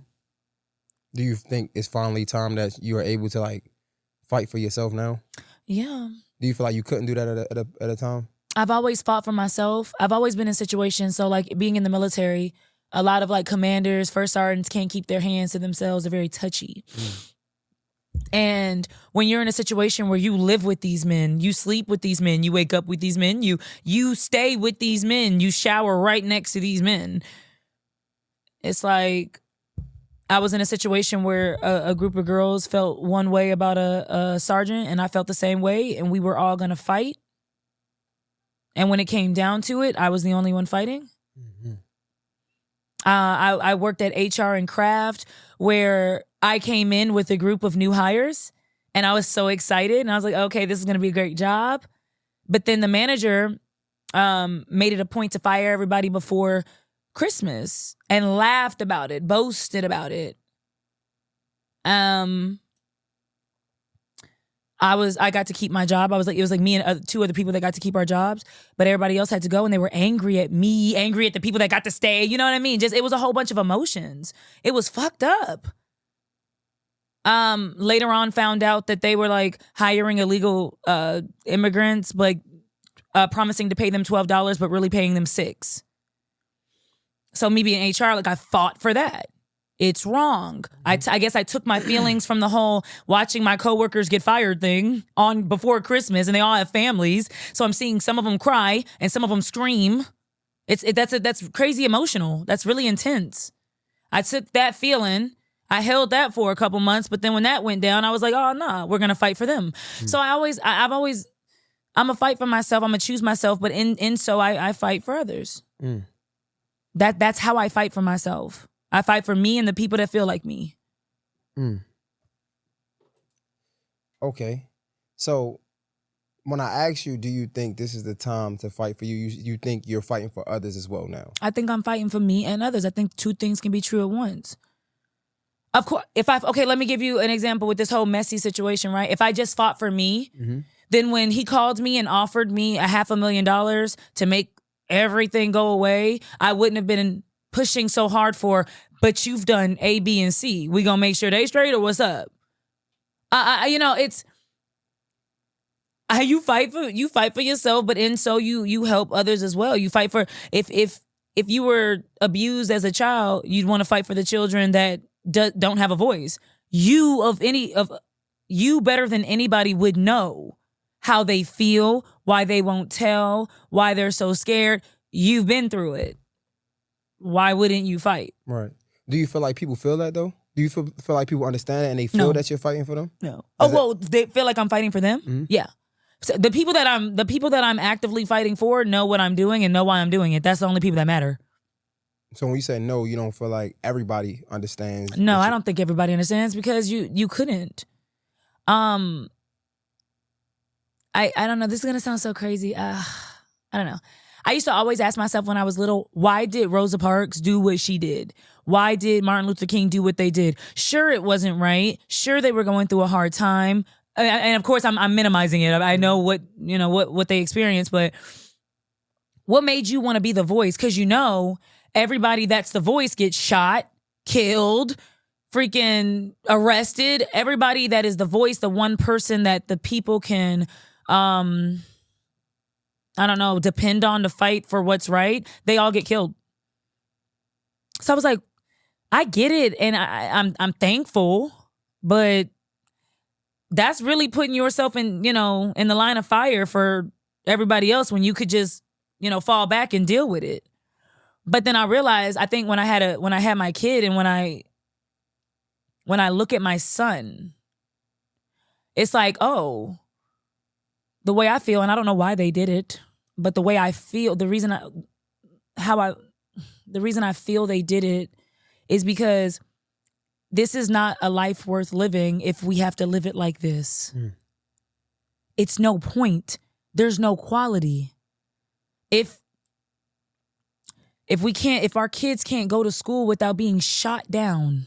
you think it's finally time that you are able to like fight for yourself now? Yeah. Do you feel like you couldn't do that at a time? I've always fought for myself. I've always been in situations. So like being in the military, a lot of like commanders, first sergeants can't keep their hands to themselves. They're very touchy. And when you're in a situation where you live with these men, you sleep with these men, you wake up with these men, you stay with these men, you shower right next to these men. It's like I was in a situation where a group of girls felt one way about a sergeant and I felt the same way and we were all going to fight. And when it came down to it, I was the only one fighting. I worked at HR and craft where I came in with a group of new hires and I was so excited and I was like, okay, this is going to be a great job. But then the manager made it a point to fire everybody before Christmas and laughed about it, boasted about it. I got to keep my job. It was like me and two other people that got to keep our jobs, but everybody else had to go and they were angry at me, angry at the people that got to stay. You know what I mean? It was a whole bunch of emotions. It was fucked up. Later on found out that they were like hiring illegal immigrants, like promising to pay them $12, but really paying them $6. So me being HR, like I fought for that. It's wrong. I guess I took my feelings from the whole watching my coworkers get fired thing on before Christmas, and they all have families. So I'm seeing some of them cry and some of them scream. That's crazy emotional. That's really intense. I took that feeling. I held that for a couple months, but then when that went down, I was like, oh no, we're gonna fight for them. So I'm a fight for myself. I'm gonna choose myself, but so I fight for others. That's how I fight for myself. I fight for me and the people that feel like me. Okay. So when I ask you, do you think this is the time to fight for you? You think you're fighting for others as well now? I think I'm fighting for me and others. I think two things can be true at once. Of course, let me give you an example with this whole messy situation, right? If I just fought for me, then when he called me and offered me $500,000 to make everything go away, I wouldn't have been pushing so hard for, but you've done A, B, and C. We gonna make sure they straight or what's up? It's you fight for yourself, but so you help others as well. You fight for if you were abused as a child, you'd want to fight for the children that don't have a voice. You better than anybody would know how they feel, why they won't tell, why they're so scared. You've been through it. Why wouldn't you fight? Right. Do you feel like people feel that though? Do you feel like people understand it and they feel that you're fighting for them? No. They feel like I'm fighting for them? Mm-hmm. Yeah. So the people that I'm actively fighting for know what I'm doing and know why I'm doing it. That's the only people that matter. So when you say no, you don't feel like everybody understands? No, I don't think everybody understands because you couldn't. I don't know. This is gonna sound so crazy. I don't know. I used to always ask myself when I was little, why did Rosa Parks do what she did? Why did Martin Luther King do what they did? Sure, it wasn't right. Sure, they were going through a hard time. And of course, I'm minimizing it. I know what they experienced, but what made you want to be the voice? Because everybody that's the voice gets shot, killed, freaking arrested. Everybody that is the voice, the one person that the people can, depend on to fight for what's right, they all get killed. So I was like, I get it, and I'm thankful, but that's really putting yourself in the line of fire for everybody else when you could just fall back and deal with it. But then I realized, I think when I had my kid and when I look at my son, it's like, oh, the way I feel, and I don't know why they did it, but the way I feel, the reason I feel they did it is because this is not a life worth living if we have to live it like this. It's no point. There's no quality. If our kids can't go to school without being shot down,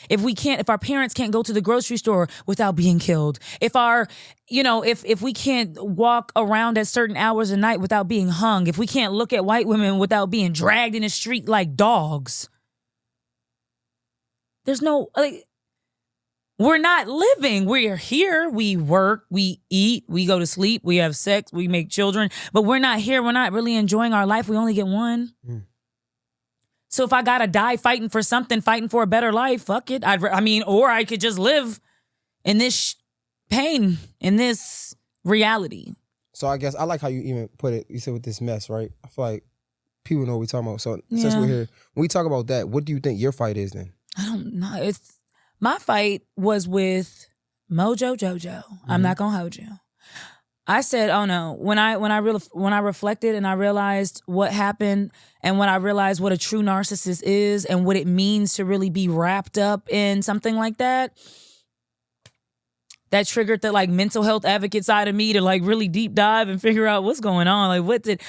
if our parents can't go to the grocery store without being killed, if we can't walk around at certain hours of night without being hung, if we can't look at white women without being dragged in the street like dogs, we're not living. We're here. We work, we eat, we go to sleep, we have sex, we make children, but we're not here. We're not really enjoying our life. We only get one. So if I gotta die fighting for something, fighting for a better life, fuck it. Or I could just live in this pain, in this reality. So I guess I like how you even put it. You said with this mess, right? I feel like people know what we're talking about. So since we're here, when we talk about that, what do you think your fight is then? I don't know. My fight was with Mojojo. I'm not gonna hold you. I said, oh no. When I reflected and I realized what happened and when I realized what a true narcissist is and what it means to really be wrapped up in something like that, that triggered the mental health advocate side of me to really deep dive and figure out what's going on. What did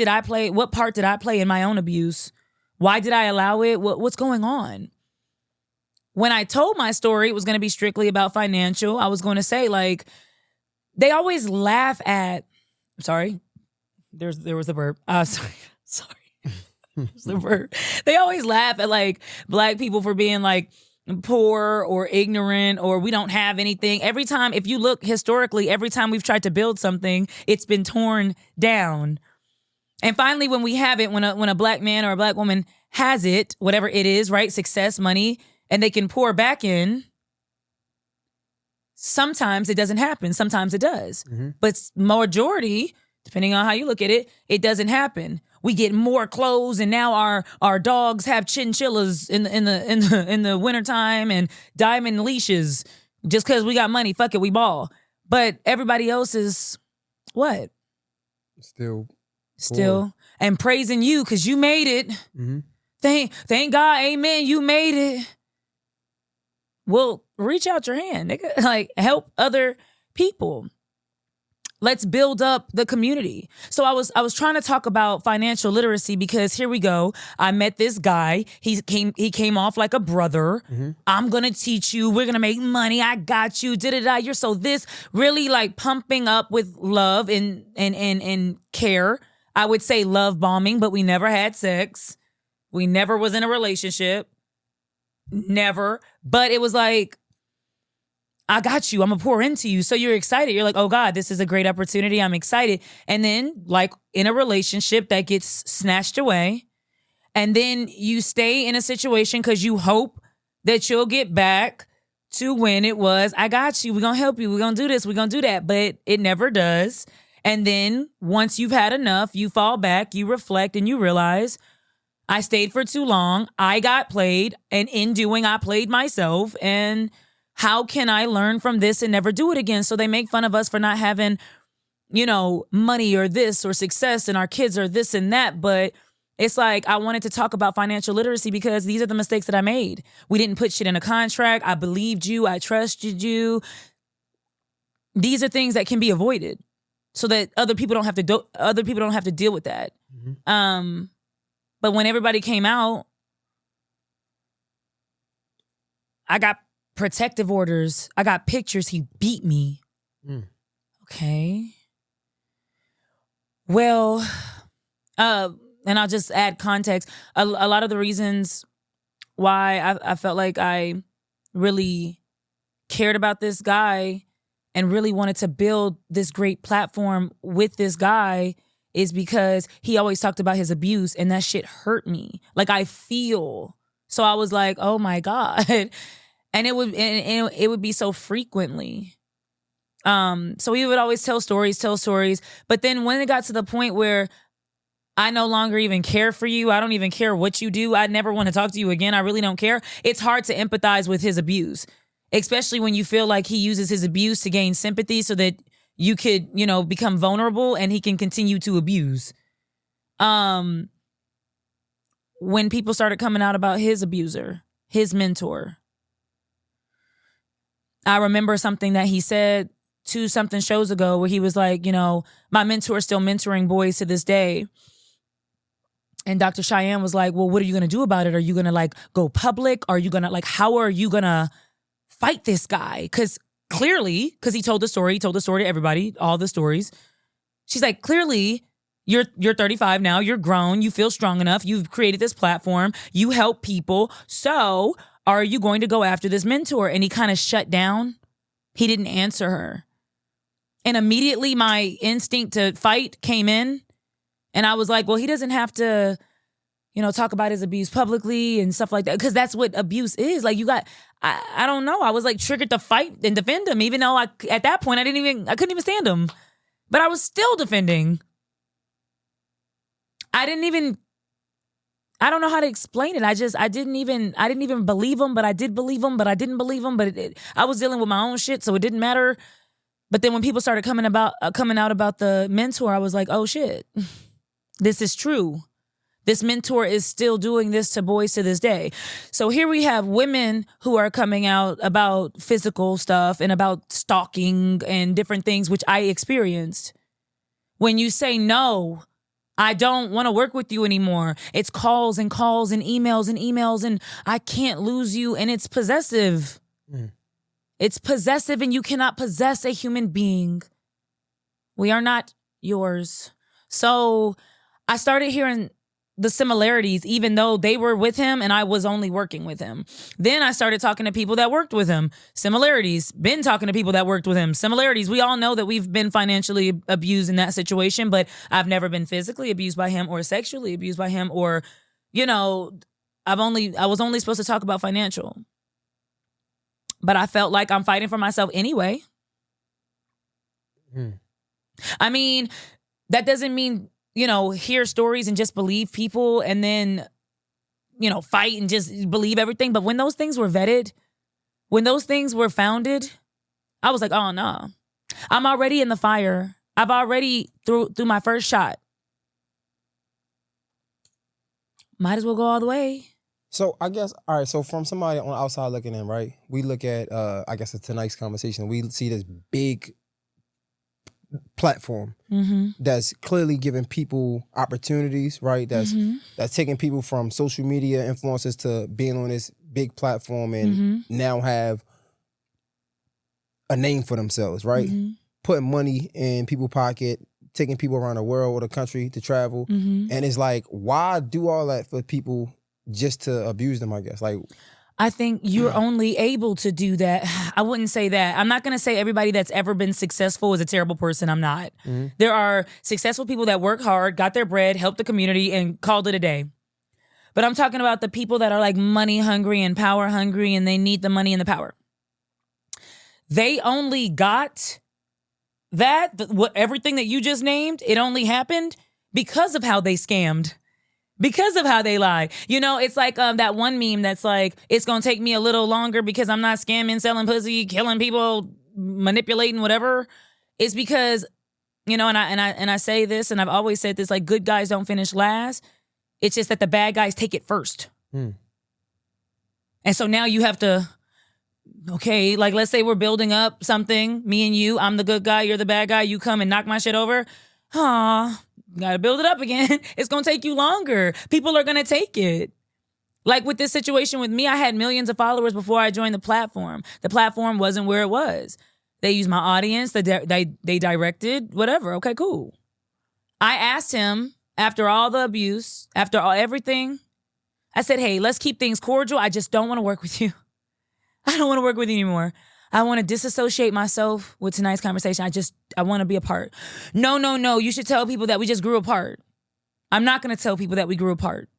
I play? What part did I play in my own abuse? Why did I allow it? What's going on? When I told my story, it was going to be strictly about financial. I was going to say they always laugh at. I'm sorry. There was a burp. Sorry. There's the burp. They always laugh at black people for being poor or ignorant or we don't have anything. Every time, if you look historically, every time we've tried to build something, it's been torn down. And finally, when we have it, when a black man or a black woman has it, whatever it is, right? Success, money, and they can pour back in. Sometimes it doesn't happen. Sometimes it does. But majority, depending on how you look at it, it doesn't happen. We get more clothes, and now our dogs have chinchillas in the wintertime and diamond leashes just because we got money. Fuck it, we ball. But everybody else is what? Still, and praising you because you made it. Thank God, amen, you made it. Well, reach out your hand, nigga. Like, help other people. Let's build up the community. So I was trying to talk about financial literacy because here we go. I met this guy. He came off like a brother. I'm gonna teach you. We're gonna make money. I got you. You're so this, really like pumping up with love and care. I would say love bombing, but we never had sex. We never was in a relationship. Never. But it was like, I got you. I'm going to pour into you. So you're excited. You're like, oh God, this is a great opportunity. I'm excited. And then like in a relationship that gets snatched away. And then you stay in a situation because you hope that you'll get back to when it was, I got you. We're going to help you. We're going to do this. We're going to do that. But it never does. And then once you've had enough, you fall back, you reflect, and you realize, I stayed for too long. I got played. And in doing, I played myself. And how can I learn from this and never do it again? So they make fun of us for not having, money or this or success, and our kids are this and that. But it's like, I wanted to talk about financial literacy because these are the mistakes that I made. We didn't put shit in a contract. I believed you. I trusted you. These are things that can be avoided so that other people don't have to deal with that. But when everybody came out, I got protective orders. I got pictures. He beat me. Okay. Well, and I'll just add context. A lot of the reasons why I felt like I really cared about this guy and really wanted to build this great platform with this guy is because he always talked about his abuse, and that shit hurt me. Like, I feel. So I was like, oh my God. And it would be so frequently. So he would always tell stories. But then when it got to the point where I no longer even care for you, I don't even care what you do, I never want to talk to you again, I really don't care. It's hard to empathize with his abuse, especially when you feel like he uses his abuse to gain sympathy so that you could, become vulnerable and he can continue to abuse. When people started coming out about his abuser, his mentor, I remember something that he said something shows ago where he was like, my mentor is still mentoring boys to this day. And Dr. Cheyenne was like, well, what are you going to do about it? Are you going to go public? Are you going to how are you going to fight this guy? Because clearly, he told the story to everybody, all the stories. She's like, clearly, you're 35 now, you're grown, you feel strong enough, you've created this platform, you help people. So are you going to go after this mentor? And he kind of shut down. He didn't answer her. And immediately my instinct to fight came in. And I was like, well, he doesn't have to, talk about his abuse publicly and stuff like that. Because that's what abuse is. Like, I don't know. I was like triggered to fight and defend him, even though at that point I couldn't even stand him. But I was still defending. I don't know how to explain it. I didn't even believe him, but I did believe him, but I didn't believe him. But I was dealing with my own shit, so it didn't matter. But then when people started coming out about the mentor, I was like, oh shit, this is true. This mentor is still doing this to boys to this day. So here we have women who are coming out about physical stuff and about stalking and different things, which I experienced. When you say, no, I don't want to work with you anymore. It's calls and calls and emails and I can't lose you. And it's possessive. It's possessive, and you cannot possess a human being. We are not yours. So I started hearing the similarities, even though they were with him and I was only working with him. Then I started talking to people that worked with him. Similarities. Been talking to people that worked with him. Similarities. We all know that we've been financially abused in that situation, but I've never been physically abused by him or sexually abused by him, or, you know, I was only supposed to talk about financial. But I felt like I'm fighting for myself anyway. I mean, that doesn't mean, you know, hear stories and just believe people and then, you know, fight and just believe everything. But when those things were vetted, when those things were founded, I was like, oh, no. I'm already in the fire. I've already through my first shot. Might as well go all the way. So I guess, all right, so from somebody on the outside looking in, right, we look at, I guess, tonight's conversation, we see this big platform that's clearly giving people opportunities, right? That's taking people from social media influencers to being on this big platform and now have a name for themselves, right? Putting money in people's pocket, taking people around the world or the country to travel. And it's like, why do all that for people just to abuse them, I guess? Like, I think you're only able to do that. I wouldn't say that. I'm not going to say everybody that's ever been successful is a terrible person. I'm not. There are successful people that work hard, got their bread, helped the community, and called it a day. But I'm talking about the people that are like money hungry and power hungry, and they need the money and the power. They only got that, everything that you just named, it only happened because of how they scammed. Because of how they lie. You know, it's like that one meme that's like, it's going to take me a little longer because I'm not scamming, selling pussy, killing people, manipulating, whatever. It's because, you know, and I say this, and I've always said this, like, good guys don't finish last. It's just that the bad guys take it first. And so now you have to, okay, like, let's say we're building up something, me and you, I'm the good guy, you're the bad guy, you come and knock my shit over. Gotta build it up again. It's gonna take you longer. People are gonna take it. Like with this situation with me, I had millions of followers before I joined the platform. The platform wasn't where it was. They used my audience. They directed, whatever. Okay, cool. I asked him after all the abuse, after everything, I said, hey, let's keep things cordial. I just don't want to work with you. I don't want to work with you anymore. I want to disassociate myself with tonight's conversation. I want to be apart. No. You should tell people that we just grew apart. I'm not going to tell people that we grew apart.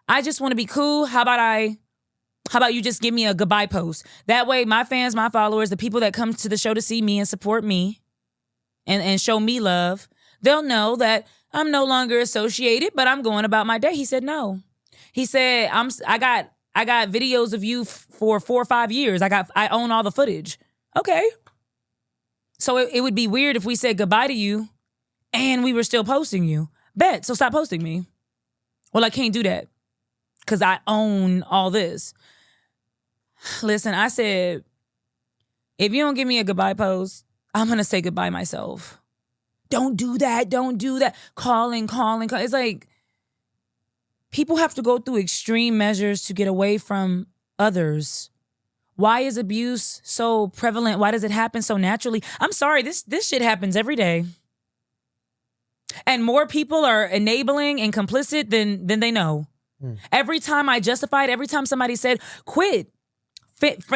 I just want to be cool. How about you just give me a goodbye post? That way, my fans, my followers, the people that come to the show to see me and support me and show me love, they'll know that I'm no longer associated, but I'm going about my day. He said no. He said, I got videos of you for 4 or 5 years. I own all the footage. Okay. So it would be weird if we said goodbye to you and we were still posting you. Bet. So stop posting me. Well, I can't do that because I own all this. Listen, I said, if you don't give me a goodbye post, I'm going to say goodbye myself. Don't do that. Don't do that. Calling. It's like, people have to go through extreme measures to get away from others. Why is abuse so prevalent? Why does it happen so naturally? I'm sorry, this shit happens every day. And more people are enabling and complicit than they know. Every time I justified, every time somebody said, quit.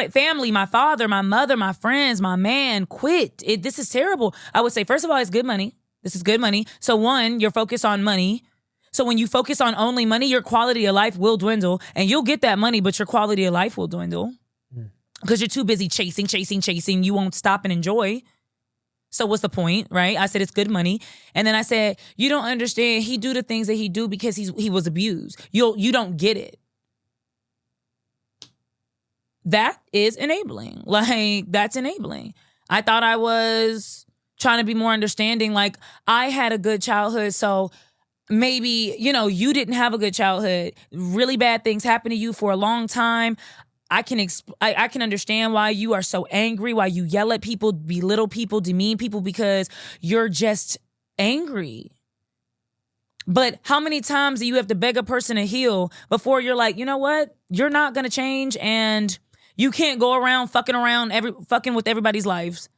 Family, my father, my mother, my friends, my man, quit. This is terrible. I would say, first of all, it's good money. This is good money. So one, you're focused on money. So when you focus on only money, your quality of life will dwindle, and you'll get that money, but your quality of life will dwindle because you're too busy chasing. You won't stop and enjoy. So what's the point, right? I said, it's good money. And then I said, you don't understand. He do the things that he do because he was abused. You don't get it. That is enabling. Like, that's enabling. I thought I was trying to be more understanding. Like, I had a good childhood, so maybe, you know, you didn't have a good childhood. Really bad things happened to you for a long time. I can understand why you are so angry, why you yell at people, belittle people, demean people, because you're just angry. But how many times do you have to beg a person to heal before you're like, you know what? You're not going to change, and you can't go around fucking with everybody's lives.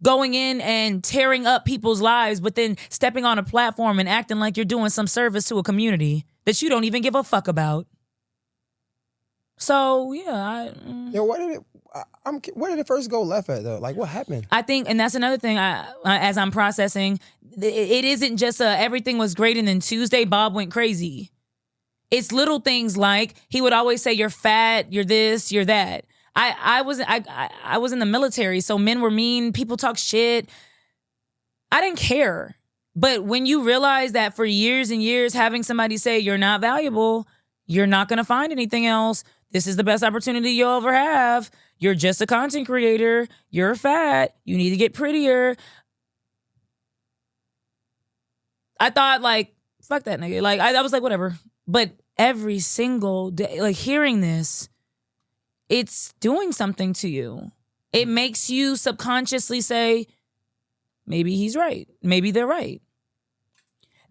going in and tearing up people's lives, but then stepping on a platform and acting like you're doing some service to a community that you don't even give a fuck about. So yeah, where did it first go left at though? Like what happened? I think, and that's another thing. As I'm processing, it isn't just everything was great and then Tuesday Bob went crazy. It's little things like he would always say, "You're fat, you're this, you're that." I was in the military, so men were mean. People talk shit. I didn't care. But when you realize that for years and years, having somebody say you're not valuable, you're not going to find anything else. This is the best opportunity you'll ever have. You're just a content creator. You're fat. You need to get prettier. I thought like, fuck that nigga. Like I was like, whatever. But every single day, like hearing this, it's doing something to you. It makes you subconsciously say, maybe he's right. Maybe they're right.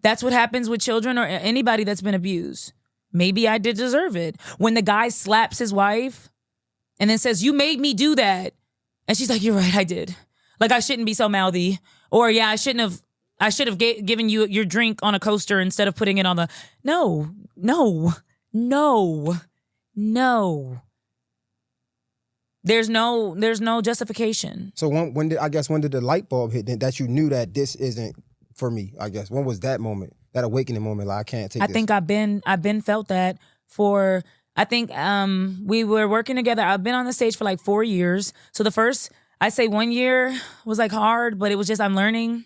That's what happens with children or anybody that's been abused. Maybe I did deserve it. When the guy slaps his wife and then says, "You made me do that." And she's like, "You're right, I did. Like, I shouldn't be so mouthy." Or, "Yeah, I should have given you your drink on a coaster instead of putting it on the..." No. There's no justification. So when did the light bulb hit that you knew that this isn't for me? I guess when was that moment, that awakening moment? Like I can't take. I think I've been felt that for. I think we were working together. I've been on the stage for like 4 years. So the first, I say 1 year was like hard, but it was just I'm learning.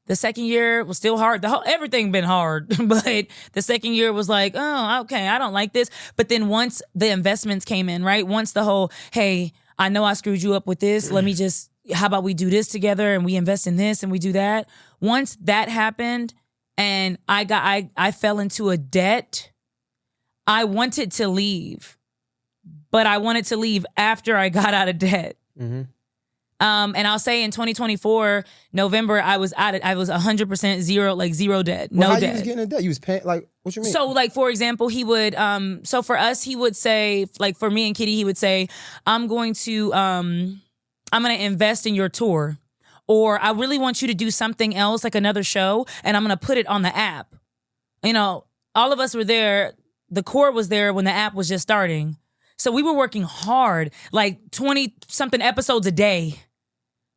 The second year was still hard. Everything been hard, but the second year was like, oh, okay, I don't like this. But then once the investments came in, right? Once the whole, hey, I know I screwed you up with this. Let me just, how about we do this together and we invest in this and we do that. Once that happened and I fell into a debt, I wanted to leave, but I wanted to leave after I got out of debt. Mm-hmm. And I'll say in 2024, November, I was 100% zero debt. Well, no debt. You was getting in debt? You was paying, like, what you mean? So like, for example, he would, so for us, he would say, like for me and Kitty, he would say, I'm going to invest in your tour. Or I really want you to do something else, like another show, and I'm going to put it on the app. You know, all of us were there. The core was there when the app was just starting. So we were working hard, like 20-something episodes a day.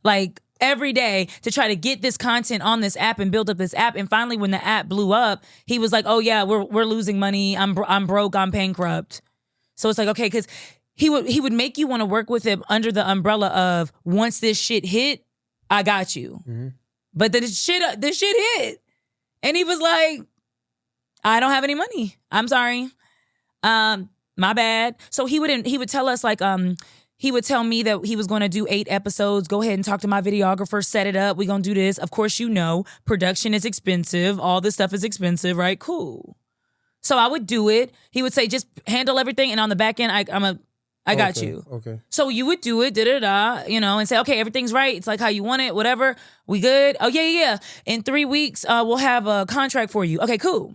Like every day to try to get this content on this app and build up this app. And finally, when the app blew up, he was like, "Oh yeah, we're losing money. I'm broke. I'm bankrupt." So it's like, okay, because he would make you want to work with him under the umbrella of once this shit hit, I got you. Mm-hmm. But the shit hit, and he was like, "I don't have any money. I'm sorry. My bad." So he would tell us like he would tell me that he was going to do 8 episodes. Go ahead and talk to my videographer, set it up. We're going to do this. Of course, you know, production is expensive. All this stuff is expensive, right? Cool. So I would do it. He would say, just handle everything. And on the back end, I got you. Okay. So you would do it, you know, and say, okay, everything's right. It's like how you want it, whatever. We good? Oh, yeah. In 3 weeks, we'll have a contract for you. Okay, cool.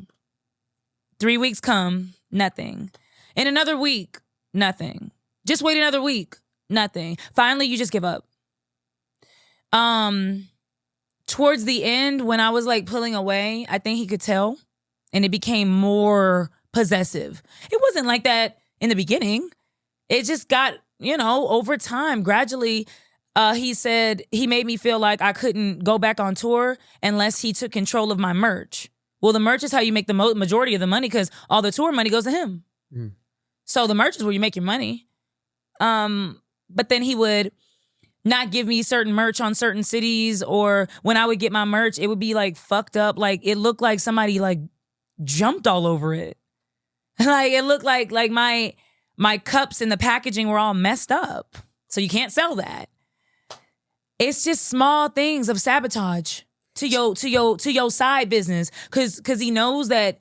3 weeks come, nothing. In another week, nothing. Just wait another week. Nothing. Finally, you just give up. Towards the end, when I was like pulling away, I think he could tell. And it became more possessive. It wasn't like that in the beginning. It just got, you know, over time, gradually, he said he made me feel like I couldn't go back on tour unless he took control of my merch. Well, the merch is how you make the majority of the money because all the tour money goes to him. Mm. So the merch is where you make your money. But then he would not give me certain merch on certain cities, or when I would get my merch, it would be like fucked up. Like it looked like somebody like jumped all over it. Like it looked like my cups and the packaging were all messed up. So you can't sell that. It's just small things of sabotage to your side business. Cause he knows that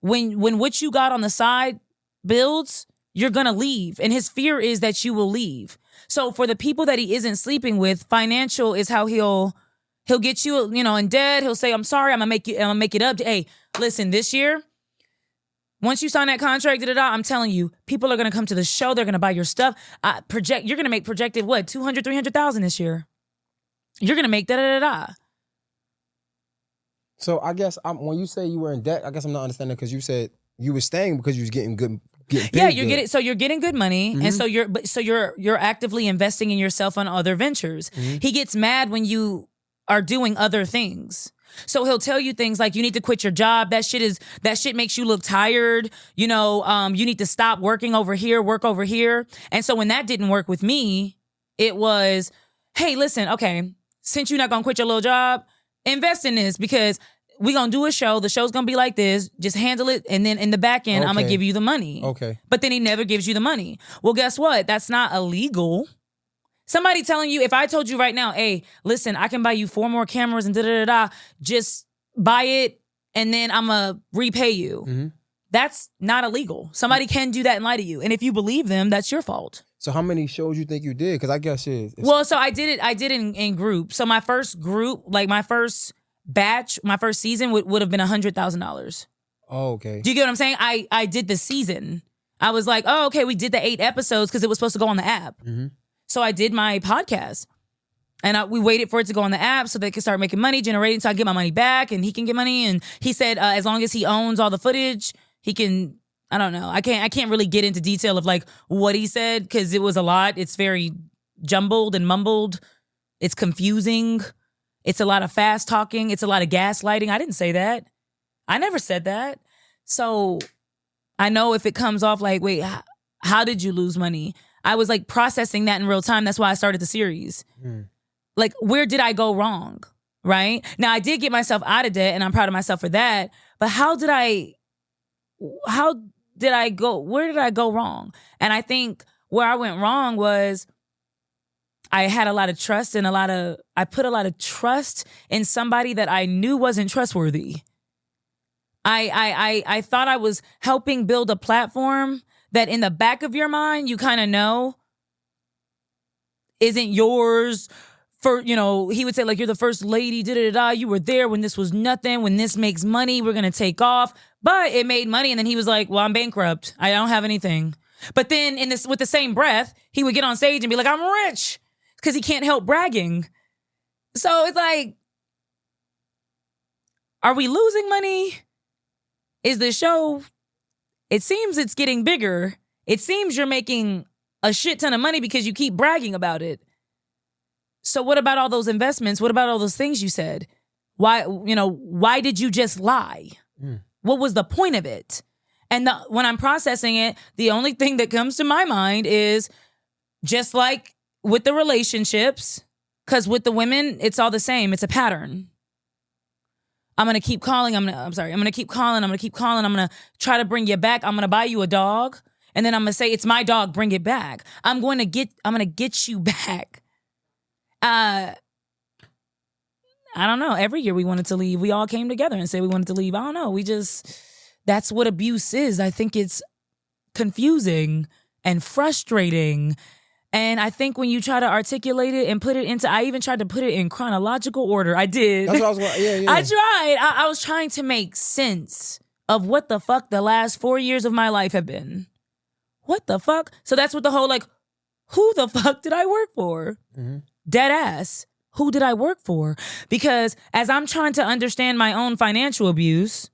when what you got on the side builds, you're gonna leave. And his fear is that you will leave. So for the people that he isn't sleeping with, financial is how he'll get you, you know, in debt. He'll say, "I'm sorry, I'm gonna make it up. Hey, listen, this year, once you sign that contract, I'm telling you, people are gonna come to the show, they're gonna buy your stuff. You're gonna make projected what, 200, 300,000 this year. You're gonna make da da da da. So I guess when you say you were in debt, I guess I'm not understanding because you said you were staying because you was getting good. Yeah, you're getting good money, and so you're actively investing in yourself on other ventures. He gets mad when you are doing other things. So he'll tell you things like you need to quit your job. That shit makes you look tired. You need to stop working over here, work over here. And so when that didn't work with me, it was, hey, listen, okay, since you're not gonna quit your little job, invest in this because we're gonna do a show. The show's gonna be like this. Just handle it. And then in the back end, I'm gonna give you the money. Okay. But then he never gives you the money. Well, guess what? That's not illegal. Somebody telling you, if I told you right now, hey, listen, I can buy you 4 more cameras and da-da-da-da, just buy it and then I'm going to repay you. That's not illegal. Somebody can do that and lie to you. And if you believe them, that's your fault. So how many shows you think you did? Because I guess well, so I did it in groups. So my first group, like my first batch, my first season would have been $100,000. Oh, okay. Do you get what I'm saying? I did the season. I was like, oh, okay, we did the 8 episodes because it was supposed to go on the app. So I did my podcast and we waited for it to go on the app so they could start making money, generating so I get my money back and he can get money. And he said, as long as he owns all the footage, he can, I don't know. I can't really get into detail of like what he said because it was a lot. It's very jumbled and mumbled. It's confusing. It's a lot of fast talking. It's a lot of gaslighting. I didn't say that. I never said that. So I know if it comes off like, wait, how did you lose money? I was like processing that in real time. That's why I started the series. Like, where did I go wrong? Right? Now, I did get myself out of debt and I'm proud of myself for that. But where did I go wrong? And I think where I went wrong was I had a lot of trust and I put a lot of trust in somebody that I knew wasn't trustworthy. I thought I was helping build a platform that in the back of your mind, you kind of know isn't yours for, he would say like, you're the first lady, da-da-da-da. You were there when this was nothing. When this makes money, we're going to take off. But it made money. And then he was like, well, I'm bankrupt. I don't have anything. But then with the same breath, he would get on stage and be like, I'm rich because he can't help bragging. So it's like, are we losing money? Is the show... It seems it's getting bigger. It seems you're making a shit ton of money because you keep bragging about it. So what about all those investments? What about all those things you said? Why did you just lie? What was the point of it? And when I'm processing it, the only thing that comes to my mind is just like with the relationships, because with the women, it's all the same. It's a pattern. I'm going to keep calling. I'm going to keep calling. I'm going to keep calling. I'm going to try to bring you back. I'm going to buy you a dog. And then I'm going to say, it's my dog. Bring it back. I'm going to get you back. I don't know. Every year we wanted to leave. We all came together and said we wanted to leave. I don't know. That's what abuse is. I think it's confusing and frustrating. And I think when you try to articulate it and put it into, I even tried to put it in chronological order. I did. That's what I was going. Yeah. I tried. I was trying to make sense of what the fuck the last 4 years of my life have been. What the fuck? So that's what the whole like, who the fuck did I work for? Dead ass. Who did I work for? Because as I'm trying to understand my own financial abuse,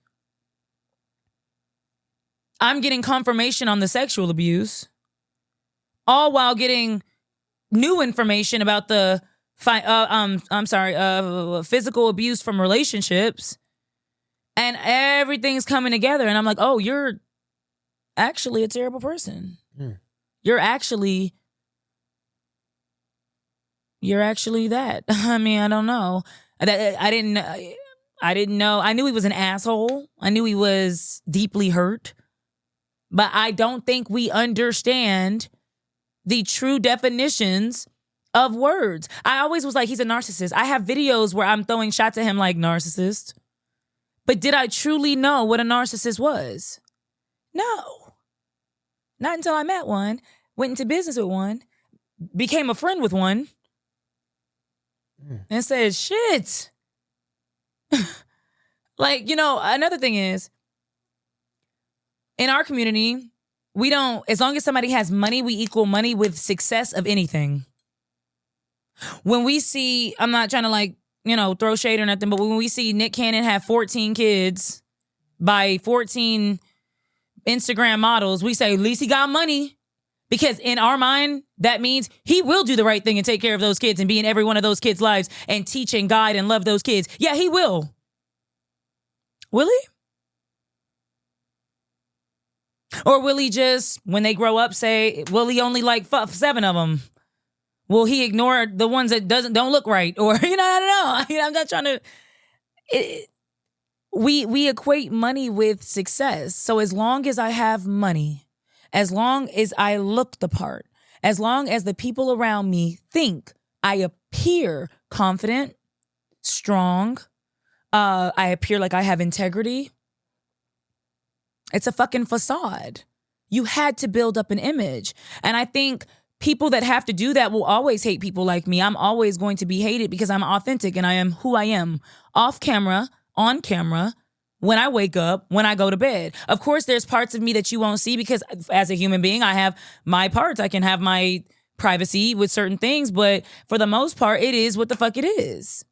I'm getting confirmation on the sexual abuse. All while getting new information about the physical abuse from relationships. And everything's coming together. And I'm like, oh, you're actually a terrible person. You're actually that. I mean, I don't know. I didn't know. I knew he was an asshole. I knew he was deeply hurt. But I don't think we understand the true definitions of words. I always was like, he's a narcissist. I have videos where I'm throwing shots at him like narcissist. But did I truly know what a narcissist was? No. Not until I met one, went into business with one, became a friend with one, and said, shit. Like, another thing is, in our community, we don't, as long as somebody has money, we equal money with success of anything. When we see, I'm not trying to like, throw shade or nothing, but when we see Nick Cannon have 14 kids by 14 Instagram models, we say, at least he got money. Because in our mind, that means he will do the right thing and take care of those kids and be in every one of those kids' lives and teach and guide and love those kids. Yeah, he will. Will he? Or will he just, when they grow up, say, will he only like 7 of them? Will he ignore the ones that don't look right? Or, I don't know. I'm not trying to... We equate money with success. So as long as I have money, as long as I look the part, as long as the people around me think I appear confident, strong, I appear like I have integrity, it's a fucking facade. You had to build up an image. And I think people that have to do that will always hate people like me. I'm always going to be hated because I'm authentic and I am who I am. Off camera, on camera, when I wake up, when I go to bed. Of course, there's parts of me that you won't see because as a human being, I have my parts. I can have my privacy with certain things, but for the most part, it is what the fuck it is.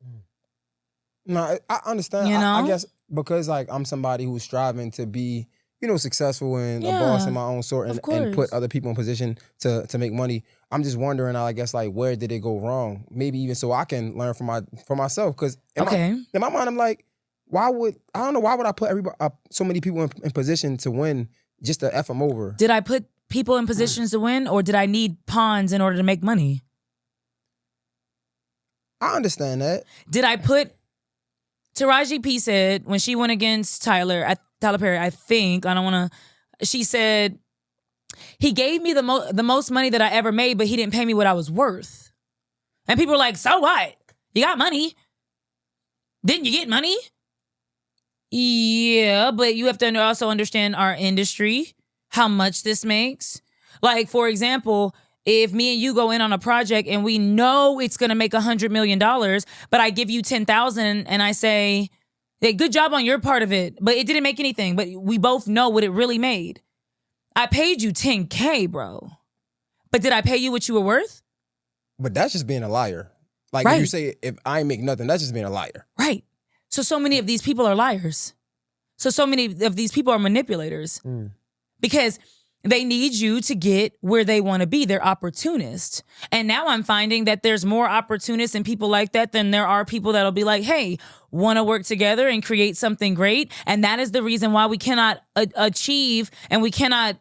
No, I understand. I guess because like I'm somebody who's striving to be, successful and a boss in my own sort and put other people in position to make money. I'm just wondering, I guess, like, where did it go wrong? Maybe even so I can learn for myself. Because in my mind, I'm like, why would I put so many people in position to win just to F them over? Did I put people in positions to win, or did I need pawns in order to make money? I understand that. Did I put... Taraji P said when she went against Tyler Perry, I think, I don't want to... She said, he gave me the most money that I ever made, but he didn't pay me what I was worth. And people were like, so what? You got money. Didn't you get money? Yeah, but you have to also understand our industry, how much this makes. Like, for example, if me and you go in on a project and we know it's going to make $100 million, but I give you $10,000 and I say, hey, good job on your part of it, but it didn't make anything, but we both know what it really made. I paid you $10K, bro. But did I pay you what you were worth? But that's just being a liar. Like, if you say, if I make nothing, that's just being a liar. Right. So many of these people are liars. So many of these people are manipulators. Because they need you to get where they want to be. They're opportunists. And now I'm finding that there's more opportunists and people like that than there are people that'll be like, hey, want to work together and create something great. And that is the reason why we cannot achieve and we cannot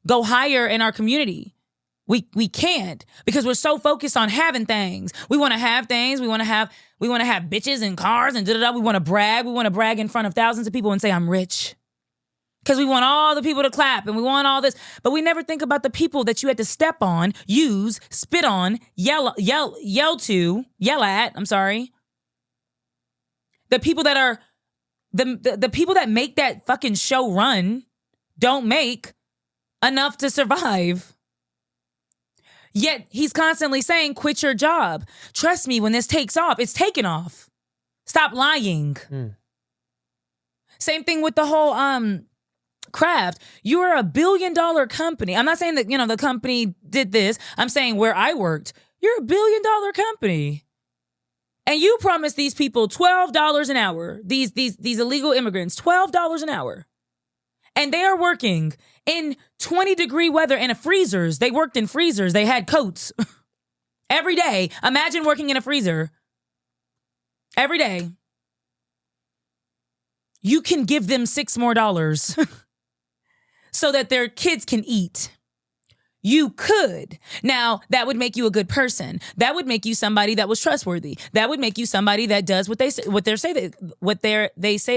go higher in our community. We can't, because we're so focused on having things. We want to have things. We want to have bitches and cars and da-da-da. We want to brag. We want to brag in front of thousands of people and say, I'm rich. Because we want all the people to clap and we want all this. But we never think about the people that you had to step on, use, spit on, yell at. The people that are, the people that make that fucking show run don't make enough to survive. Yet he's constantly saying, quit your job. Trust me, when this takes off, it's taking off. Stop lying. Same thing with the whole craft. You're a $1 billion company. I'm not saying that, the company did this. I'm saying where I worked, you're a $1 billion company. And you promised these people $12 an hour, these illegal immigrants, $12 an hour. And they are working in 20-degree weather in freezers. They worked in freezers. They had coats every day. Imagine working in a freezer every day. You can give them $6 more so that their kids can eat. You could. Now, that would make you a good person. That would make you somebody that was trustworthy. That would make you somebody that does what they say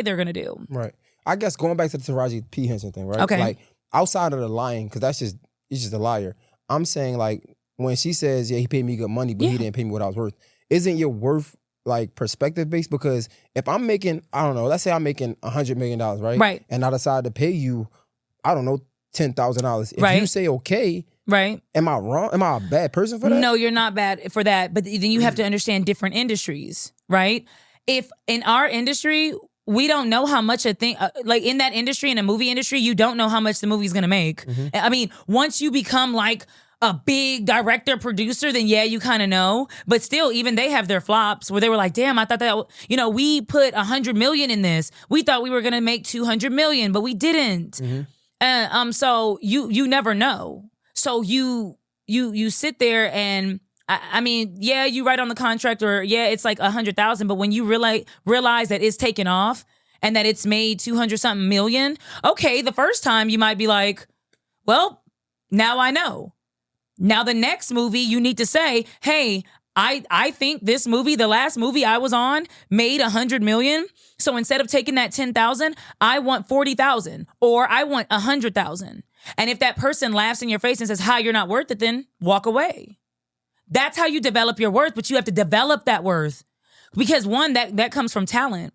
they're going to do. Right. I guess going back to the Taraji P. Henson thing, right? Okay. Like, outside of the lying, because it's just a liar. I'm saying, like, when she says, yeah, he paid me good money, but he didn't pay me what I was worth, isn't your worth, like, perspective based? Because if I'm making, I don't know, let's say I'm making $100 million, right? Right. And I decide to pay you, I don't know, $10,000. If you say okay, right? Am I wrong? Am I a bad person for that? No, you're not bad for that. But then you have to understand different industries, right? If in our industry, we don't know how much a thing, like in that industry, in a movie industry, you don't know how much the movie's gonna make. I mean, once you become like a big director, producer, then yeah, you kind of know. But still, even they have their flops where they were like, damn, I thought that, we put 100 million in this. We thought we were going to make 200 million, but we didn't. So you never know. So you sit there and I mean, yeah, you write on the contract or yeah, it's like 100,000, but when you realize that it's taken off and that it's made 200 something million, okay, the first time you might be like, well, now I know. Now the next movie you need to say, hey, I think this movie, the last movie I was on, made 100 million. So instead of taking that 10,000, I want 40,000 or I want 100,000. And if that person laughs in your face and says, hi, you're not worth it, then walk away. That's how you develop your worth, but you have to develop that worth. Because one, that comes from talent,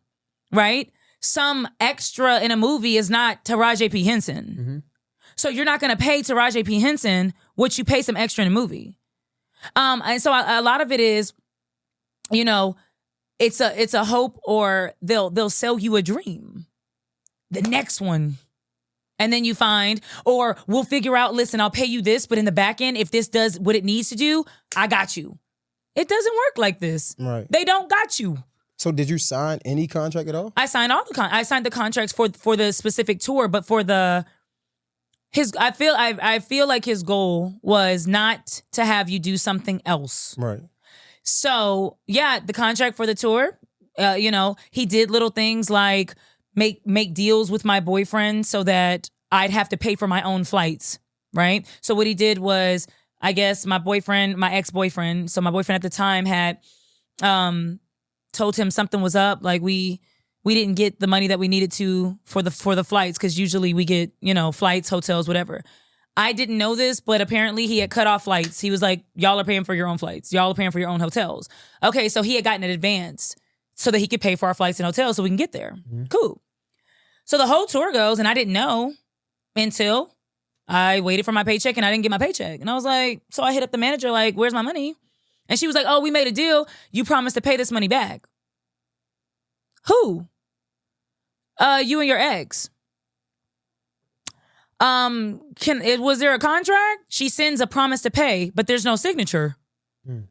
right? Some extra in a movie is not Taraji P. Henson. So you're not going to pay Taraji P. Henson what you pay some extra in a movie. And so a lot of it is, it's a hope, or they'll sell you a dream. The next one. And then you find, or we'll figure out, listen, I'll pay you this, but in the back end, if this does what it needs to do, I got you. It doesn't work like this. Right. They don't got you. So did you sign any contract at all? I signed I signed the contracts for the specific tour, but for I feel like his goal was not to have you do something else. Right. So yeah, the contract for the tour, he did little things like make deals with my boyfriend so that I'd have to pay for my own flights, right? So what he did was, I guess my ex-boyfriend, so my boyfriend at the time had told him something was up, like we didn't get the money that we needed to for the flights, because usually we get, flights, hotels, whatever. I didn't know this, but apparently he had cut off flights. He was like, y'all are paying for your own flights. Y'all are paying for your own hotels. Okay, so he had gotten an advance so that he could pay for our flights and hotels so we can get there. Cool. So the whole tour goes, and I didn't know until I waited for my paycheck and I didn't get my paycheck. And I was like, so I hit up the manager like, where's my money? And she was like, oh, we made a deal. You promised to pay this money back. Who? You and your ex. Was there a contract? She sends a promise to pay, but there's no signature.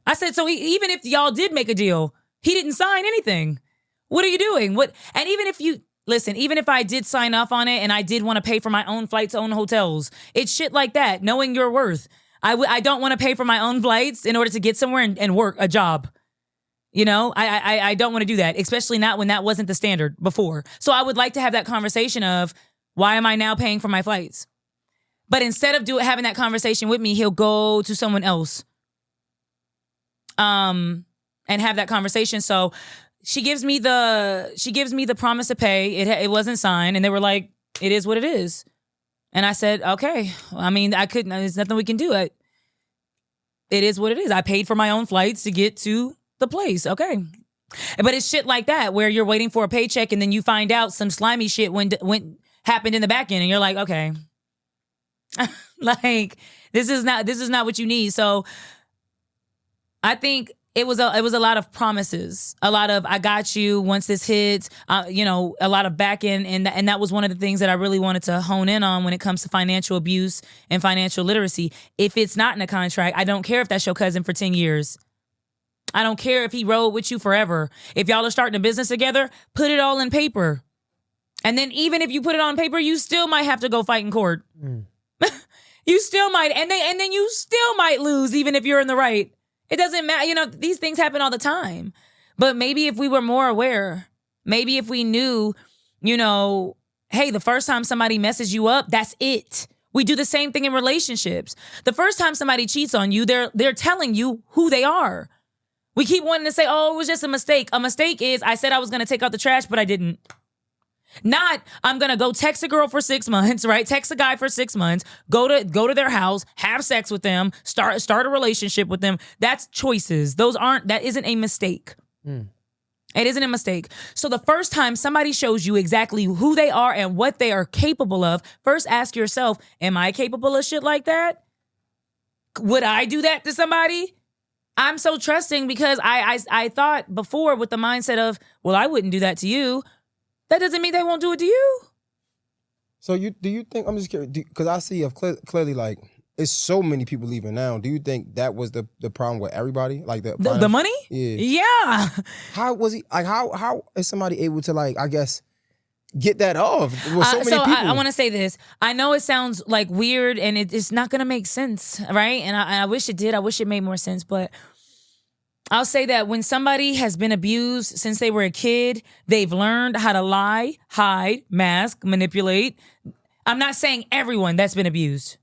I said, so even if y'all did make a deal, he didn't sign anything. What are you doing? And even if I did sign off on it and I did want to pay for my own flights, own hotels, it's shit like that, knowing your worth. I don't want to pay for my own flights in order to get somewhere and work a job. I don't want to do that, especially not when that wasn't the standard before. So I would like to have that conversation of, why am I now paying for my flights? But instead of having that conversation with me, he'll go to someone else and have that conversation. So she gives me the promise to pay. It wasn't signed, and they were like, it is what it is. And I said, okay. I mean, there's nothing we can do. It is what it is. I paid for my own flights to get to the place. Okay. But it's shit like that where you're waiting for a paycheck and then you find out some slimy shit happened in the back end and you're like, okay. Like, this is not what you need. So I think it was a lot of promises, a lot of, I got you once this hits, a lot of back end. And that was one of the things that I really wanted to hone in on when it comes to financial abuse and financial literacy. If it's not in a contract, I don't care if that's your cousin for 10 years. I don't care if he rode with you forever. If y'all are starting a business together, put it all in paper. And then even if you put it on paper, you still might have to go fight in court. You still might, and then you still might lose even if you're in the right. It doesn't matter. These things happen all the time. But maybe if we were more aware, maybe if we knew, hey, the first time somebody messes you up, that's it. We do the same thing in relationships. The first time somebody cheats on you, they're telling you who they are. We keep wanting to say, oh, it was just a mistake. A mistake is I said I was going to take out the trash, but I didn't. Not, I'm going to go text a girl for 6 months, right? Text a guy for 6 months, go to their house, have sex with them, start a relationship with them. That's choices. That isn't a mistake. It isn't a mistake. So the first time somebody shows you exactly who they are and what they are capable of, first ask yourself, am I capable of shit like that? Would I do that to somebody? I'm so trusting because I thought before with the mindset of, well, I wouldn't do that to you. That doesn't mean they won't do it to you. So do you think, I'm just curious, because I see clearly like it's so many people leaving now. Do you think that was the problem with everybody? Like the money? Yeah. How was he? Like how is somebody able to like I guess get that off with so many people? I want to say this. I know it sounds like weird and it's not gonna make sense, right? And I wish it did. I wish it made more sense, but I'll say that when somebody has been abused since they were a kid, they've learned how to lie, hide, mask, manipulate. I'm not saying everyone that's been abused.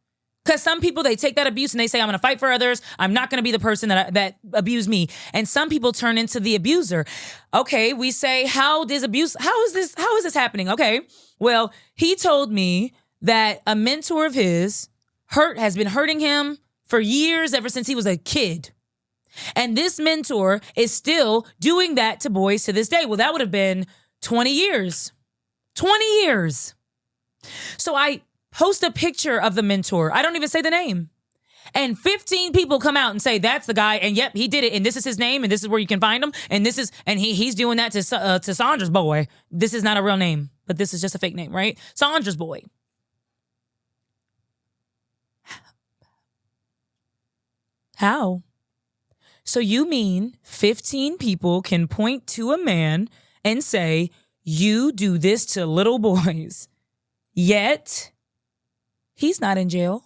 Because some people, they take that abuse and they say, I'm going to fight for others. I'm not going to be the person that abused me. And some people turn into the abuser. Okay, we say, how is this happening? Okay, well, he told me that a mentor of his has been hurting him for years, ever since he was a kid. And this mentor is still doing that to boys to this day. Well, that would have been 20 years. 20 years. So I post a picture of the mentor. I don't even say the name. And 15 people come out and say, that's the guy. And yep, he did it. And this is his name. And this is where you can find him. And he's doing that to Sandra's boy. This is not a real name, but this is just a fake name, right? Sandra's boy. How? So you mean 15 people can point to a man and say, you do this to little boys, yet he's not in jail?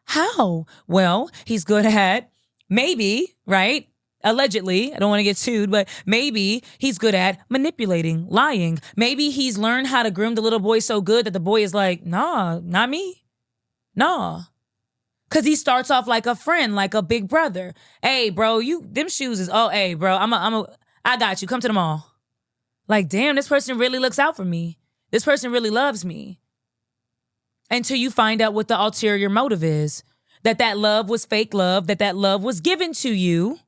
How? Well, he's good at, maybe, right? Allegedly, I don't want to get sued, but maybe he's good at manipulating, lying. Maybe he's learned how to groom the little boy so good that the boy is like, nah, not me. Nah. Because he starts off like a friend, like a big brother. Hey, bro, them shoes is, hey, bro, I got you. Come to the mall. Like, damn, this person really looks out for me. This person really loves me. Until you find out what the ulterior motive is. That love was fake love. That love was given to you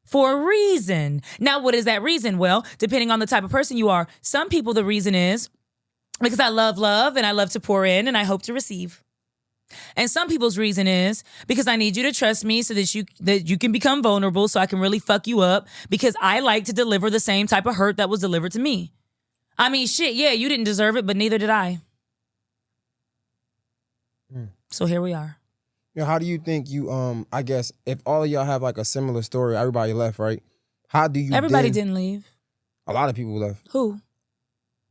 for a reason. Now, what is that reason? Well, depending on the type of person you are. Some people, the reason is because I love love and I love to pour in and I hope to receive. And some people's reason is because I need you to trust me so that you can become vulnerable so I can really fuck you up because I like to deliver the same type of hurt that was delivered to me. I mean, shit, yeah, you didn't deserve it, but neither did I. So here we are. You know, how do you think you, I guess, if all of y'all have like a similar story, everybody left, right? How do you Everybody didn't leave. A lot of people left. Who?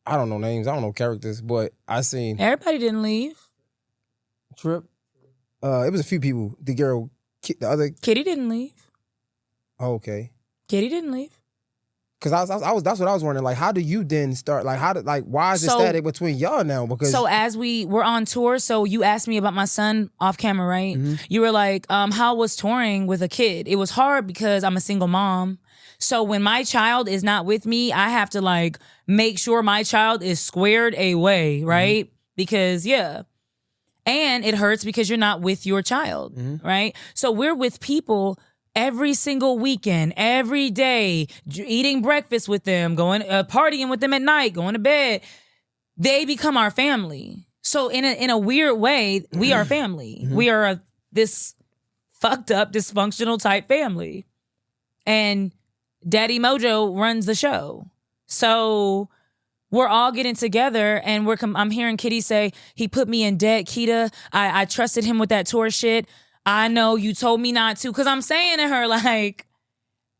I don't know names. I don't know characters, but I seen. Everybody didn't leave. Trip. It was a few people. The girl, the other. Kitty didn't leave. Oh, okay. Kitty didn't leave. Cause I was that's what I was wondering. Like, how do you then start? Like, why is it static between y'all now? Because as we were on tour, so you asked me about my son off camera, right? Mm-hmm. You were like, how was touring with a kid? It was hard because I'm a single mom. So when my child is not with me, I have to like make sure my child is squared away, right? Mm-hmm. Because and it hurts because you're not with your child, right? So we're with people every single weekend, every day, eating breakfast with them, going partying with them at night, going to bed. They become our family. So in a weird way, we are family. We are this fucked up, dysfunctional type family. And Daddy Mojo runs the show. So we're all getting together and I'm hearing Kitty say, he put me in debt, Keita. I trusted him with that tour shit. I know you told me not to. Because I'm saying to her, like,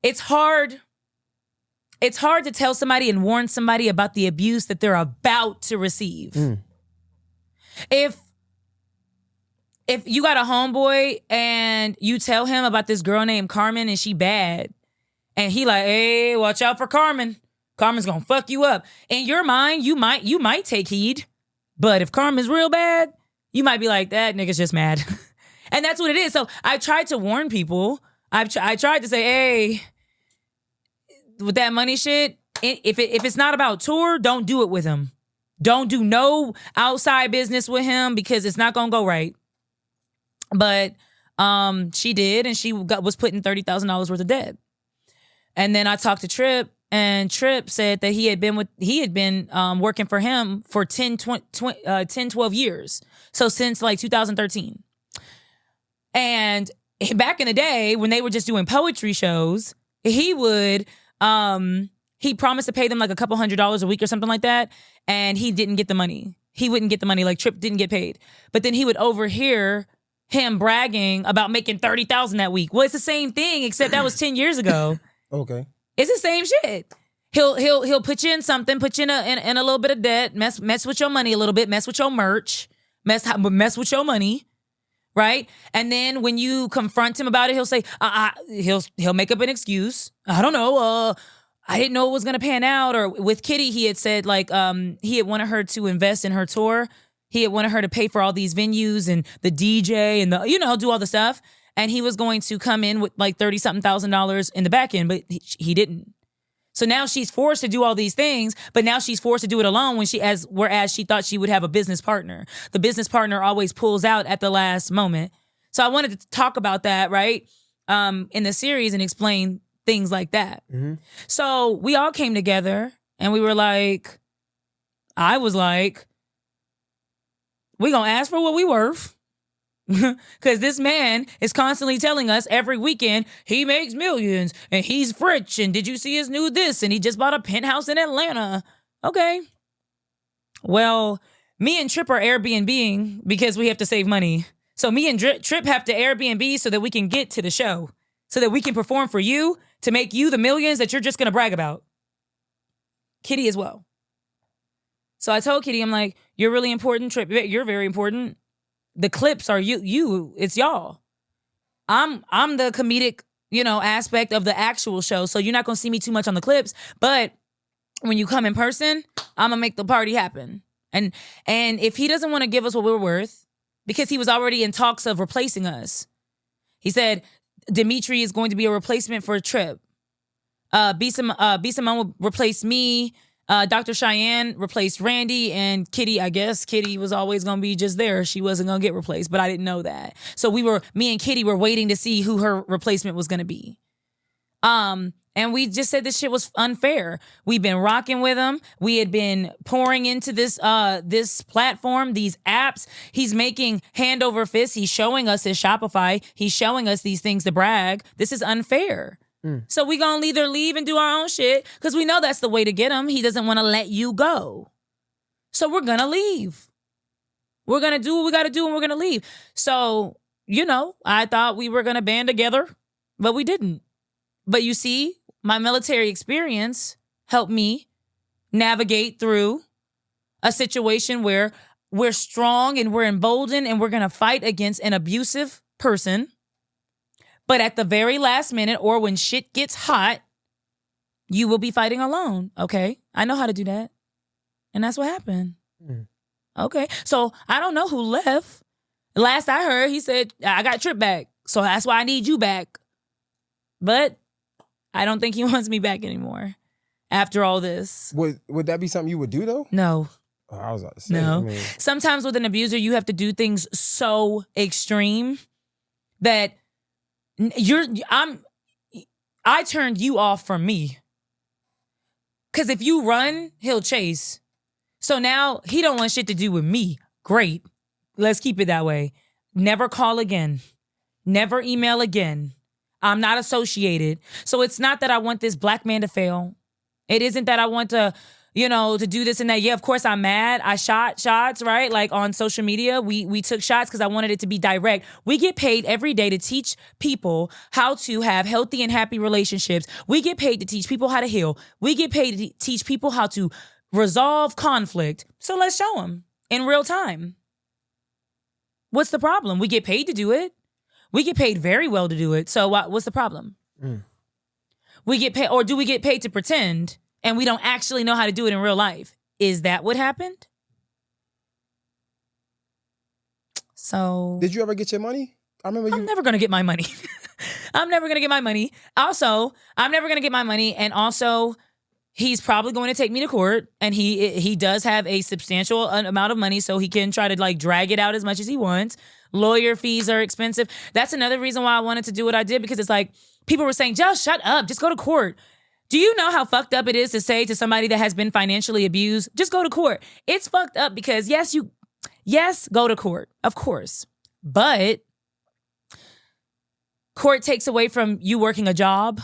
it's hard. It's hard to tell somebody and warn somebody about the abuse that they're about to receive. If you got a homeboy and you tell him about this girl named Carmen and she bad, and he like, hey, watch out for Carmen. Carmen's gonna fuck you up. In your mind, you might take heed. But if Carmen's real bad, you might be like, that nigga's just mad. And that's what it is. So I tried to warn people. I tried to say, hey, with that money shit, if it's not about tour, don't do it with him. Don't do no outside business with him because it's not gonna go right. But she did, and she was put in $30,000 worth of debt. And then I talked to Trip, and Trip said that he had been working for him for 10, 12 years. So since like 2013. And back in the day when they were just doing poetry shows, he promised to pay them like a couple $100s a week or something like that. And he didn't get the money. he wouldn't get the money. Like Tripp didn't get paid. But then he would overhear him bragging about making $30,000 that week. Well, it's the same thing, except that was 10 years ago. Okay. It's the same shit. He'll put you in something, put you in a little bit of debt, mess with your money a little bit, mess with your merch, mess with your money, right? And then when you confront him about it, he'll say, he'll make up an excuse. I don't know, I didn't know it was gonna pan out. Or with Kitty, he had said like he had wanted her to invest in her tour. He had wanted her to pay for all these venues and the DJ and do all the stuff. And he was going to come in with like $30,000 in the back end, but he didn't. So now she's forced to do all these things, but now she's forced to do it alone whereas she thought she would have a business partner. The business partner always pulls out at the last moment. So I wanted to talk about that, right? In the series and explain things like that. Mm-hmm. So we all came together and we were like, I was like, we gonna ask for what we worth. Because this man is constantly telling us every weekend he makes millions and he's rich and did you see his new this and he just bought a penthouse in Atlanta. Okay. Well, me and Tripp are Airbnb-ing because we have to save money. So me and Tripp have to Airbnb so that we can get to the show, so that we can perform for you to make you the millions that you're just going to brag about. Kitty as well. So I told Kitty, I'm like, you're really important, Tripp. You're very important. The clips are you, it's y'all. I'm the comedic, aspect of the actual show. So you're not going to see me too much on the clips, but when you come in person, I'm going to make the party happen. And if he doesn't want to give us what we're worth, because he was already in talks of replacing us. He said, Dimitri is going to be a replacement for Tripp. B. Simone will replace me. Dr. Cheyenne replaced Randy, and Kitty, I guess Kitty was always going to be just there. She wasn't going to get replaced, but I didn't know that. So me and Kitty were waiting to see who her replacement was going to be. And we just said this shit was unfair. We've been rocking with him. We had been pouring into this platform, these apps. He's making hand over fist. He's showing us his Shopify. He's showing us these things to brag. This is unfair. So we gonna either leave and do our own shit because we know that's the way to get him. He doesn't want to let you go. So we're gonna leave. We're gonna do what we gotta do and we're gonna leave. So, I thought we were gonna band together, but we didn't. But you see, my military experience helped me navigate through a situation where we're strong and we're emboldened and we're gonna fight against an abusive person. But at the very last minute or when shit gets hot, you will be fighting alone. Okay, I know how to do that. And that's what happened. Okay, so I don't know who left. Last I heard, he said, I got Tripp back. So that's why I need you back. But I don't think he wants me back anymore after all this. Would that be something you would do though? No. Oh, I was about to say. No. Sometimes with an abuser, you have to do things so extreme that I turned you off from me. Cause if you run, he'll chase. So now he don't want shit to do with me. Great. Let's keep it that way. Never call again. Never email again. I'm not associated. So it's not that I want this black man to fail. It isn't that I want to, to do this and that. Yeah, of course I'm mad. I shot shots, right? Like on social media, we took shots because I wanted it to be direct. We get paid every day to teach people how to have healthy and happy relationships. We get paid to teach people how to heal. We get paid to teach people how to resolve conflict. So let's show them in real time. What's the problem? We get paid to do it. We get paid very well to do it. So what's the problem? We get paid, or do we get paid to pretend and we don't actually know how to do it in real life? Is that what happened? So did you ever get your money? I'm never going to get my money. I'm never going to get my money. Also, I'm never going to get my money. And also, he's probably going to take me to court. And he does have a substantial amount of money, so he can try to drag it out as much as he wants. Lawyer fees are expensive. That's another reason why I wanted to do what I did, because it's like people were saying, just shut up. Just go to court. Do you know how fucked up it is to say to somebody that has been financially abused, just go to court? It's fucked up because yes, go to court, of course. But court takes away from you working a job.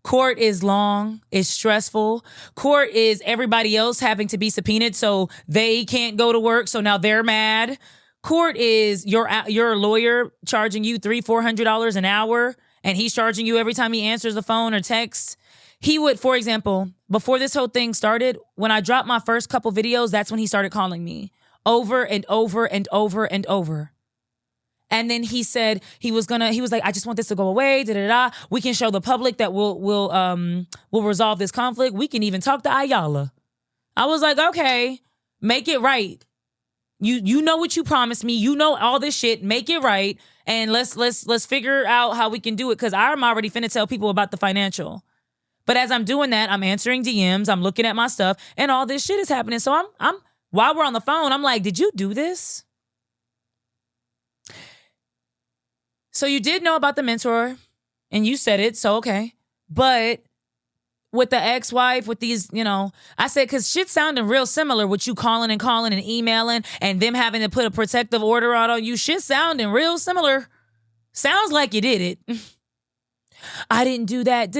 Court is long, it's stressful. Court is everybody else having to be subpoenaed so they can't go to work, so now they're mad. Court is your lawyer charging you $300-$400 an hour, and he's charging you every time he answers the phone or texts. He would, for example, before this whole thing started, when I dropped my first couple videos, that's when he started calling me over and over and over and over. And then he said he was like, I just want this to go away. We can show the public that we'll resolve this conflict. We can even talk to Ayala. I was like, okay, make it right. You know what you promised me. You know all this shit. Make it right. And let's figure out how we can do it. Cause I'm already finna tell people about the financial. But as I'm doing that, I'm answering DMs, I'm looking at my stuff, and all this shit is happening. So I'm while we're on the phone, I'm like, did you do this? So you did know about the mentor, and you said it, so okay. But with the ex-wife, with these, I said, because shit sounding real similar with you calling and emailing and them having to put a protective order out on you. Shit sounding real similar. Sounds like you did it. I didn't do that,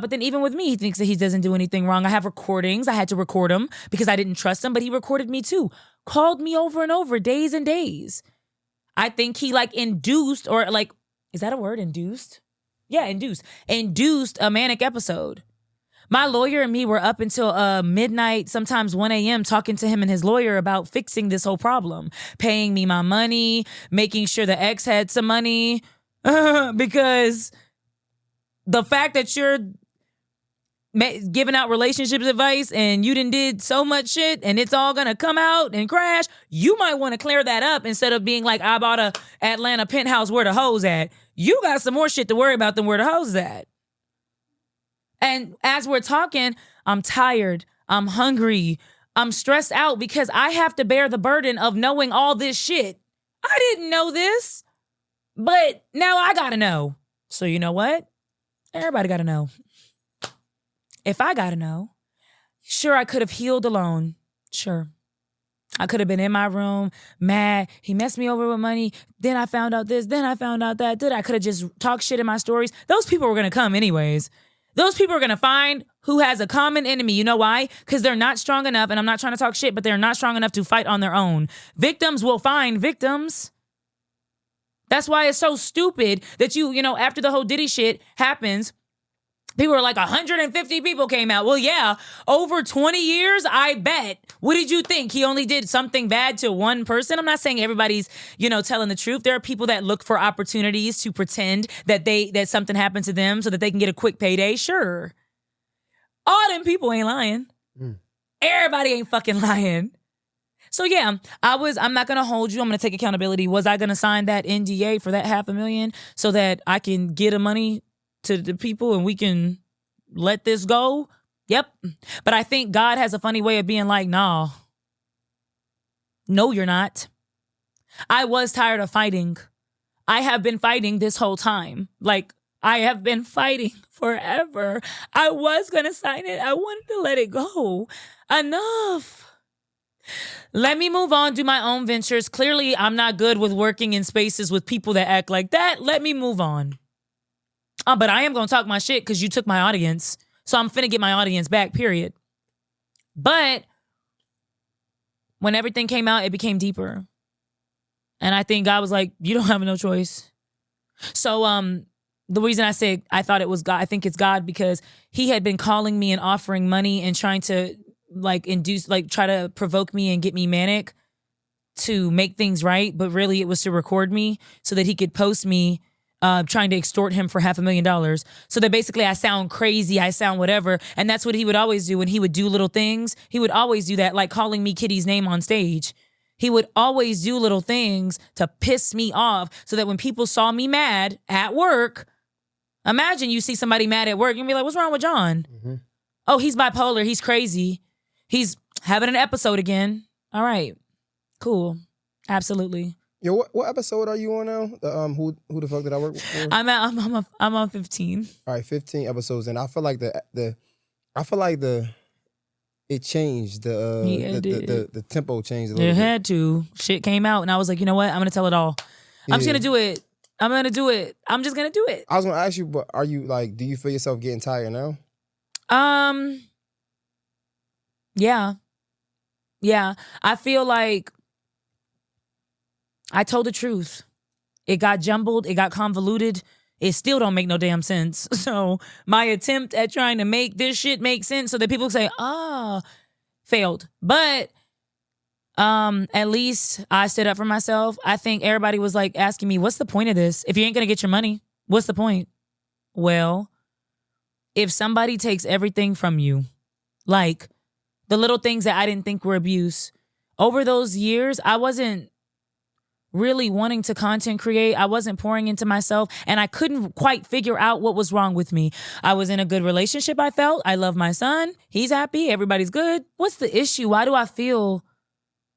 But then even with me, he thinks that he doesn't do anything wrong. I have recordings. I had to record him because I didn't trust him, but he recorded me too. Called me over and over, days and days. I think he induced, or is that a word, induced? Yeah, induced a manic episode. My lawyer and me were up until midnight, sometimes 1 a.m. talking to him and his lawyer about fixing this whole problem, paying me my money, making sure the ex had some money, because the fact that you're giving out relationships advice and you did so much shit and it's all gonna come out and crash, you might want to clear that up instead of being like, I bought a Atlanta penthouse, where the hoes at. You got some more shit to worry about than where the hoes at. And as we're talking, I'm tired, I'm hungry, I'm stressed out because I have to bear the burden of knowing all this shit. I didn't know this, but now I gotta know. So you know what? Everybody gotta know. If I gotta know, sure, I could have healed alone. Sure. I could have been in my room, mad. He messed me over with money. Then I found out this. Then I found out that. I could have just talked shit in my stories. Those people were going to come anyways. Those people are going to find who has a common enemy. You know why? Because they're not strong enough, and I'm not trying to talk shit, but they're not strong enough to fight on their own. Victims will find victims. That's why it's so stupid that after the whole Diddy shit happens, people were like, 150 people came out. Well, yeah, over 20 years, I bet. What did you think? He only did something bad to one person? I'm not saying everybody's, telling the truth. There are people that look for opportunities to pretend that something happened to them so that they can get a quick payday. Sure. All them people ain't lying. Everybody ain't fucking lying. So yeah, I'm not going to hold you. I'm going to take accountability. Was I going to sign that NDA for that $500,000 so that I can get the money to the people and we can let this go? Yep. But I think God has a funny way of being like, nah. No, you're not. I was tired of fighting. I have been fighting this whole time. I have been fighting forever. I was going to sign it. I wanted to let it go. Enough. Let me move on, do my own ventures. Clearly, I'm not good with working in spaces with people that act like that. Let me move on. But I am going to talk my shit because you took my audience. So I'm finna get my audience back, period. But when everything came out, it became deeper. And I think God was like, you don't have no choice. So the reason I say I thought it was God, I think it's God because he had been calling me and offering money and trying to induce, try to provoke me and get me manic to make things right. But really it was to record me so that he could post me trying to extort him for $500,000. So that basically I sound crazy, I sound whatever. And that's what he would always do when he would do little things. He would always do that, like calling me Kitty's name on stage. He would always do little things to piss me off so that when people saw me mad at work, imagine you see somebody mad at work, you'll be like, what's wrong with John? Mm-hmm. Oh, he's bipolar, he's crazy. He's having an episode again. All right, cool, absolutely. Yo, what episode are you on now? Who the fuck did I work for? I'm on 15. All right, 15 episodes, and I feel like it changed the tempo changed a little bit. It had to. Shit came out, and I was like, you know what? I'm gonna tell it all. I'm just gonna do it I'm going to do it. I'm just going to do it. I was going to ask you, but are you like, do you feel yourself getting tired now? Yeah. Yeah. I feel like I told the truth. It got jumbled. It got convoluted. It still don't make no damn sense. So my attempt at trying to make this shit make sense so that people say, failed. But at least I stood up for myself. I think everybody was like asking me, what's the point of this? If you ain't going to get your money, what's the point? Well, if somebody takes everything from you, like the little things that I didn't think were abuse, over those years, I wasn't really wanting to content create. I wasn't pouring into myself, and I couldn't quite figure out what was wrong with me. I was in a good relationship, I felt. I love my son. He's happy. Everybody's good. What's the issue? Why do I feel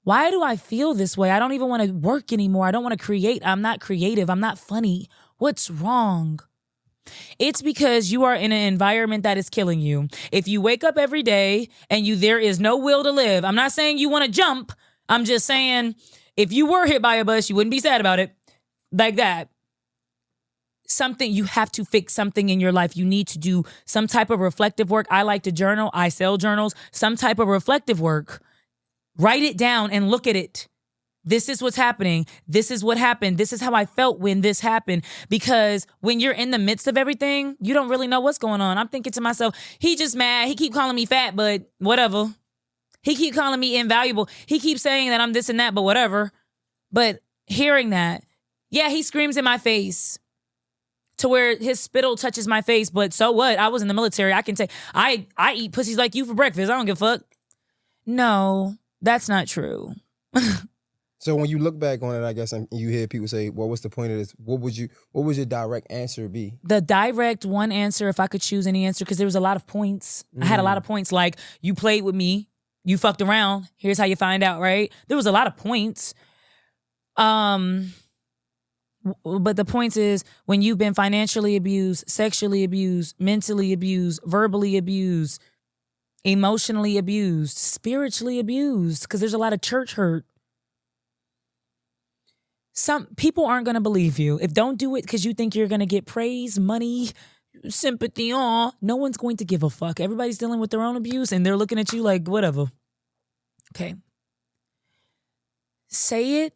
this way? I don't even want to work anymore. I don't want to create. I'm not creative. I'm not funny. What's wrong? It's because you are in an environment that is killing you. If you wake up every day and there is no will to live, I'm not saying you want to jump. I'm just saying if you were hit by a bus, you wouldn't be sad about it. Like that. Something, you have to fix something in your life. You need to do some type of reflective work. I like to journal. I sell journals. Some type of reflective work. Write it down and look at it. This is what's happening. This is what happened. This is how I felt when this happened. Because when you're in the midst of everything, you don't really know what's going on. I'm thinking to myself, he just mad. He keep calling me fat, but whatever. He keep calling me invaluable. He keeps saying that I'm this and that, but whatever. But hearing that, yeah, he screams in my face to where his spittle touches my face, but so what? I was in the military. I can take, I eat pussies like you for breakfast. I don't give a fuck. No, that's not true. So when you look back on it, I guess, and you hear people say, well, what's the point of this? What would your direct answer be? The direct one answer, if I could choose any answer, because there was a lot of points. I had a lot of points, like, you played with me, you fucked around, here's how you find out, right? There was a lot of points. But the point is, when you've been financially abused, sexually abused, mentally abused, verbally abused, emotionally abused, spiritually abused, because there's a lot of church hurt. Some people aren't going to believe you. If don't do it because you think you're going to get praise, money, sympathy, no one's going to give a fuck. Everybody's dealing with their own abuse and they're looking at you like, whatever. Okay. Say it.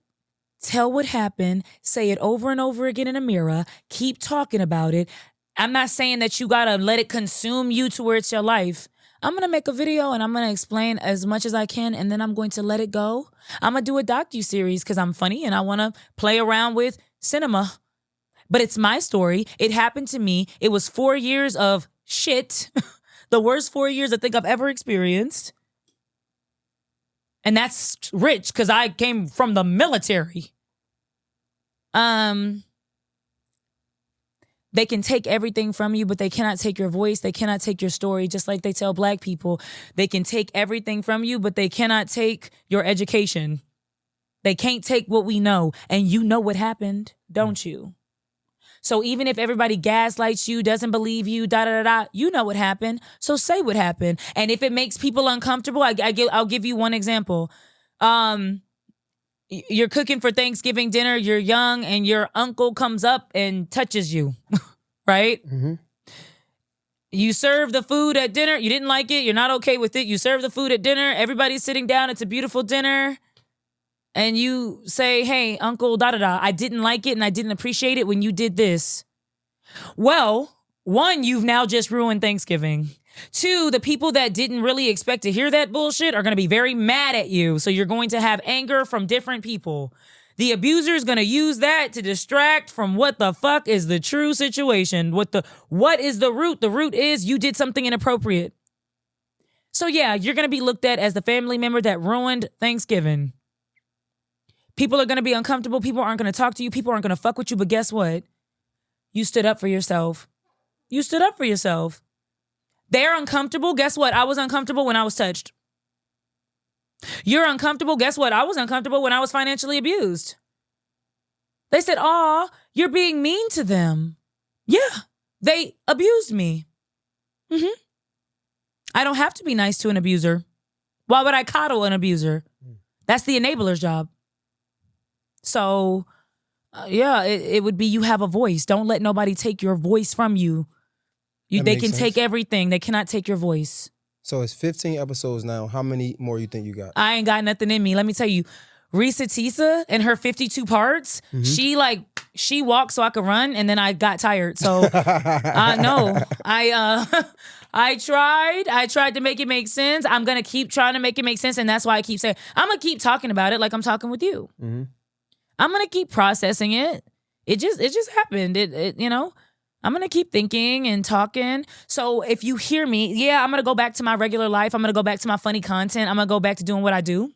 Tell what happened. Say it over and over again in a mirror. Keep talking about it. I'm not saying that you got to let it consume you to where it's your life. I'm going to make a video and I'm going to explain as much as I can, and then I'm going to let it go. I'm going to do a docuseries because I'm funny and I want to play around with cinema. But it's my story. It happened to me. It was 4 years of shit. The worst 4 years I think I've ever experienced. And that's rich because I came from the military. They can take everything from you, but they cannot take your voice. They cannot take your story, just like they tell Black people. They can take everything from you, but they cannot take your education. They can't take what we know. And you know what happened, don't you? So even if everybody gaslights you, doesn't believe you, you know what happened. So say what happened. And if it makes people uncomfortable, I'll give you one example. You're cooking for Thanksgiving dinner, you're young, and your uncle comes up and touches you, right? Mm-hmm. You serve the food at dinner, you didn't like it, you're not okay with it, you serve the food at dinner, everybody's sitting down, it's a beautiful dinner, and you say, hey, uncle, I didn't like it and I didn't appreciate it when you did this. Well, one, you've now just ruined Thanksgiving. Two, the people that didn't really expect to hear that bullshit are going to be very mad at you. So you're going to have anger from different people. The abuser is going to use that to distract from what the fuck is the true situation. What is the root? The root is you did something inappropriate. So yeah, you're going to be looked at as the family member that ruined Thanksgiving. People are going to be uncomfortable. People aren't going to talk to you. People aren't going to fuck with you. But guess what? You stood up for yourself. You stood up for yourself. They're uncomfortable. Guess what? I was uncomfortable when I was touched. You're uncomfortable. Guess what? I was uncomfortable when I was financially abused. They said, aw, you're being mean to them. Yeah, they abused me. Mm-hmm. I don't have to be nice to an abuser. Why would I coddle an abuser? That's the enabler's job. So Yeah, it would be you have a voice. Don't let nobody take your voice from you. They can take everything. They cannot take your voice. So it's 15 episodes now. How many more you think you got? I ain't got nothing in me. Let me tell you, Risa Tisa and her 52 parts, she walked so I could run, and then I got tired. So no, I tried to make it make sense. I'm gonna keep trying to make it make sense, and that's why I keep saying I'm gonna keep talking about it like I'm talking with you. Mm-hmm. I'm gonna keep processing it. It just happened. I'm gonna keep thinking and talking. So if you hear me, yeah, I'm gonna go back to my regular life. I'm gonna go back to my funny content. I'm gonna go back to doing what I do.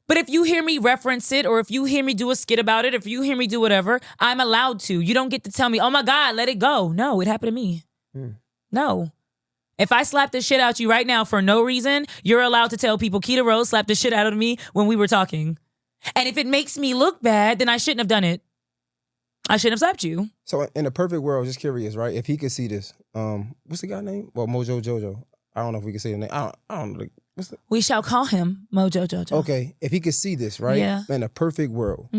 But if you hear me reference it, or if you hear me do a skit about it, if you hear me do whatever, I'm allowed to. You don't get to tell me, oh my God, let it go. No, it happened to me. No. If I slap the shit out you right now for no reason, you're allowed to tell people Keita Rose slapped the shit out of me when we were talking. And if it makes me look bad, then I shouldn't have done it. I shouldn't have slapped you. So in a perfect world, just curious, right? If he could see this, what's the guy name? Well, Mojojo. I don't know if we can say the name. I don't know. We shall call him Mojojo. Okay, if he could see this, right? Yeah. In a perfect world,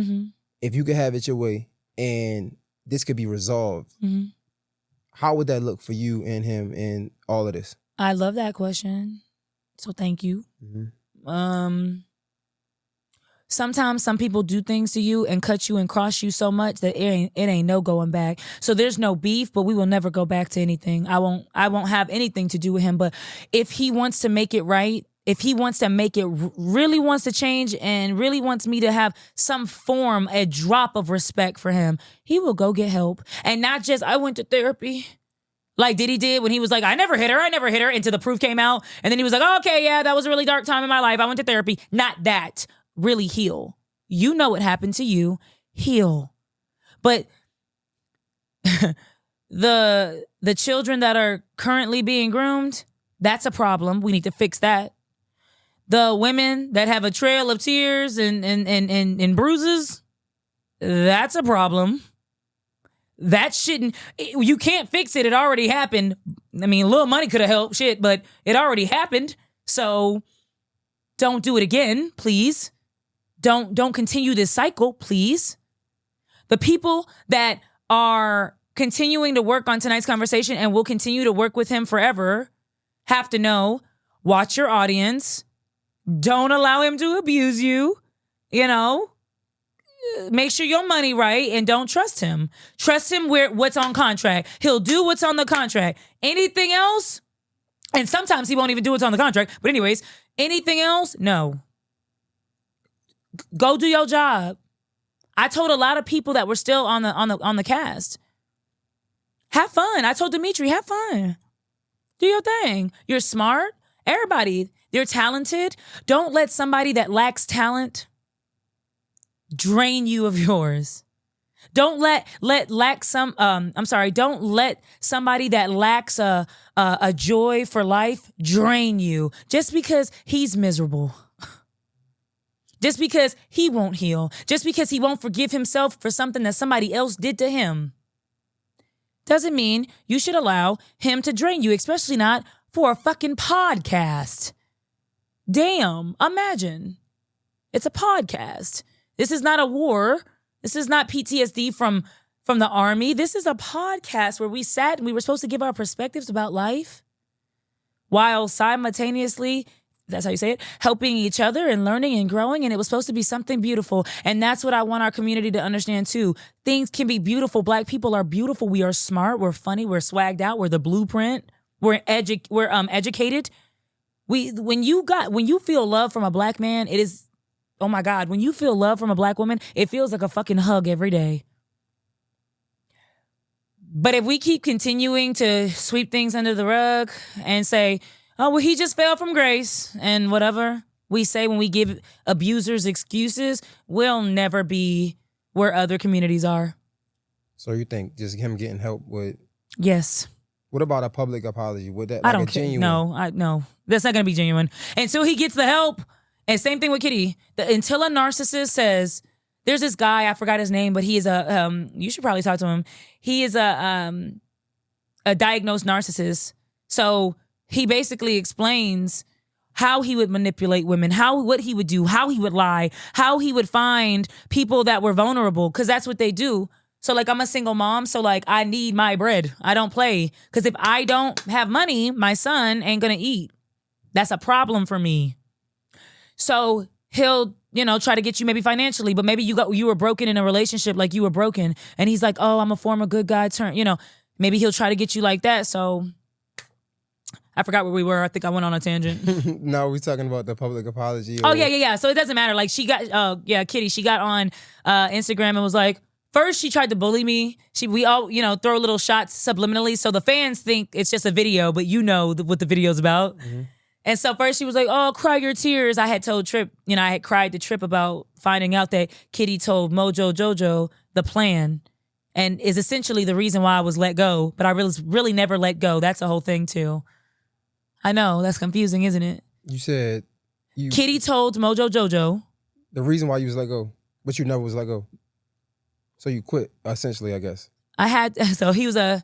if you could have it your way and this could be resolved, how would that look for you and him and all of this? I love that question. So thank you. Sometimes some people do things to you and cut you and cross you so much that it ain't no going back. So there's no beef, but we will never go back to anything. I won't have anything to do with him. But if he wants to make it right, if he wants to make it, really wants to change and really wants me to have some form, a drop of respect for him, he will go get help. And not just, I went to therapy. Like Diddy did when he was like, I never hit her, until the proof came out. And then he was like, oh, okay, yeah, that was a really dark time in my life. I went to therapy. Not that. Really heal. You know what happened to you. Heal. But the children that are currently being groomed, that's a problem. We need to fix that. The women that have a trail of tears and bruises, that's a problem. That shouldn't, you can't fix it. It already happened. I mean, a little money could have helped, shit, but it already happened. So don't do it again, please. Don't continue this cycle, please. The people that are continuing to work on tonight's conversation and will continue to work with him forever have to know, watch your audience. Don't allow him to abuse you. Make sure your money right and don't trust him. Trust him what's on contract. He'll do what's on the contract. Anything else, and sometimes he won't even do what's on the contract. But anyways, anything else, no. Go do your job. I told a lot of people that were still on the cast, have fun. I told Dimitri, have fun. Do your thing. You're smart. Everybody, they're talented. Don't let somebody that lacks talent drain you of yours. Don't let don't let somebody that lacks a joy for life drain you just because he's miserable. Just because he won't heal. Just because he won't forgive himself for something that somebody else did to him. Doesn't mean you should allow him to drain you, especially not for a fucking podcast. Damn, imagine. It's a podcast. This is not a war. This is not PTSD from the army. This is a podcast where we sat and we were supposed to give our perspectives about life while simultaneously, that's how you say it, helping each other and learning and growing. And it was supposed to be something beautiful. And that's what I want our community to understand too. Things can be beautiful. Black people are beautiful. We are smart. We're funny. We're swagged out. We're the blueprint. We're educated. When you feel love from a black man, it is, oh my God, when you feel love from a black woman, it feels like a fucking hug every day. But if we keep continuing to sweep things under the rug and say, oh, well, he just fell from grace, and whatever we say when we give abusers excuses, we'll never be where other communities are. So you think just him getting help would? Yes. What about a public apology? Would that? I don't care. No, that's not going to be genuine until he gets the help. And same thing with Kitty. Until a narcissist says, there's this guy, I forgot his name, but he is you should probably talk to him. He is a diagnosed narcissist. So he basically explains how he would manipulate women, what he would do, how he would lie, how he would find people that were vulnerable, because that's what they do. So like, I'm a single mom, so like, I need my bread. I don't play, because if I don't have money, my son ain't gonna eat. That's a problem for me. So he'll, try to get you maybe financially, but maybe you were broken in a relationship, like you were broken, and he's like, oh, I'm a former good guy, maybe he'll try to get you like that. So I forgot where we were. I think I went on a tangent. No, we're talking about the public apology. Oh, yeah. So it doesn't matter. Like she got, Kitty, she got on Instagram and was like, first she tried to bully me. We all, throw little shots subliminally. So the fans think it's just a video, but what the video's about. Mm-hmm. And so first she was like, oh, cry your tears. I had told Trip, I had cried to Trip about finding out that Kitty told Mojojo the plan and is essentially the reason why I was let go. But I really never let go. That's a whole thing too. I know, that's confusing, isn't it? You said Kitty told Mojojo the reason why you was let go, but you never was let go. So you quit, essentially, I guess. He's an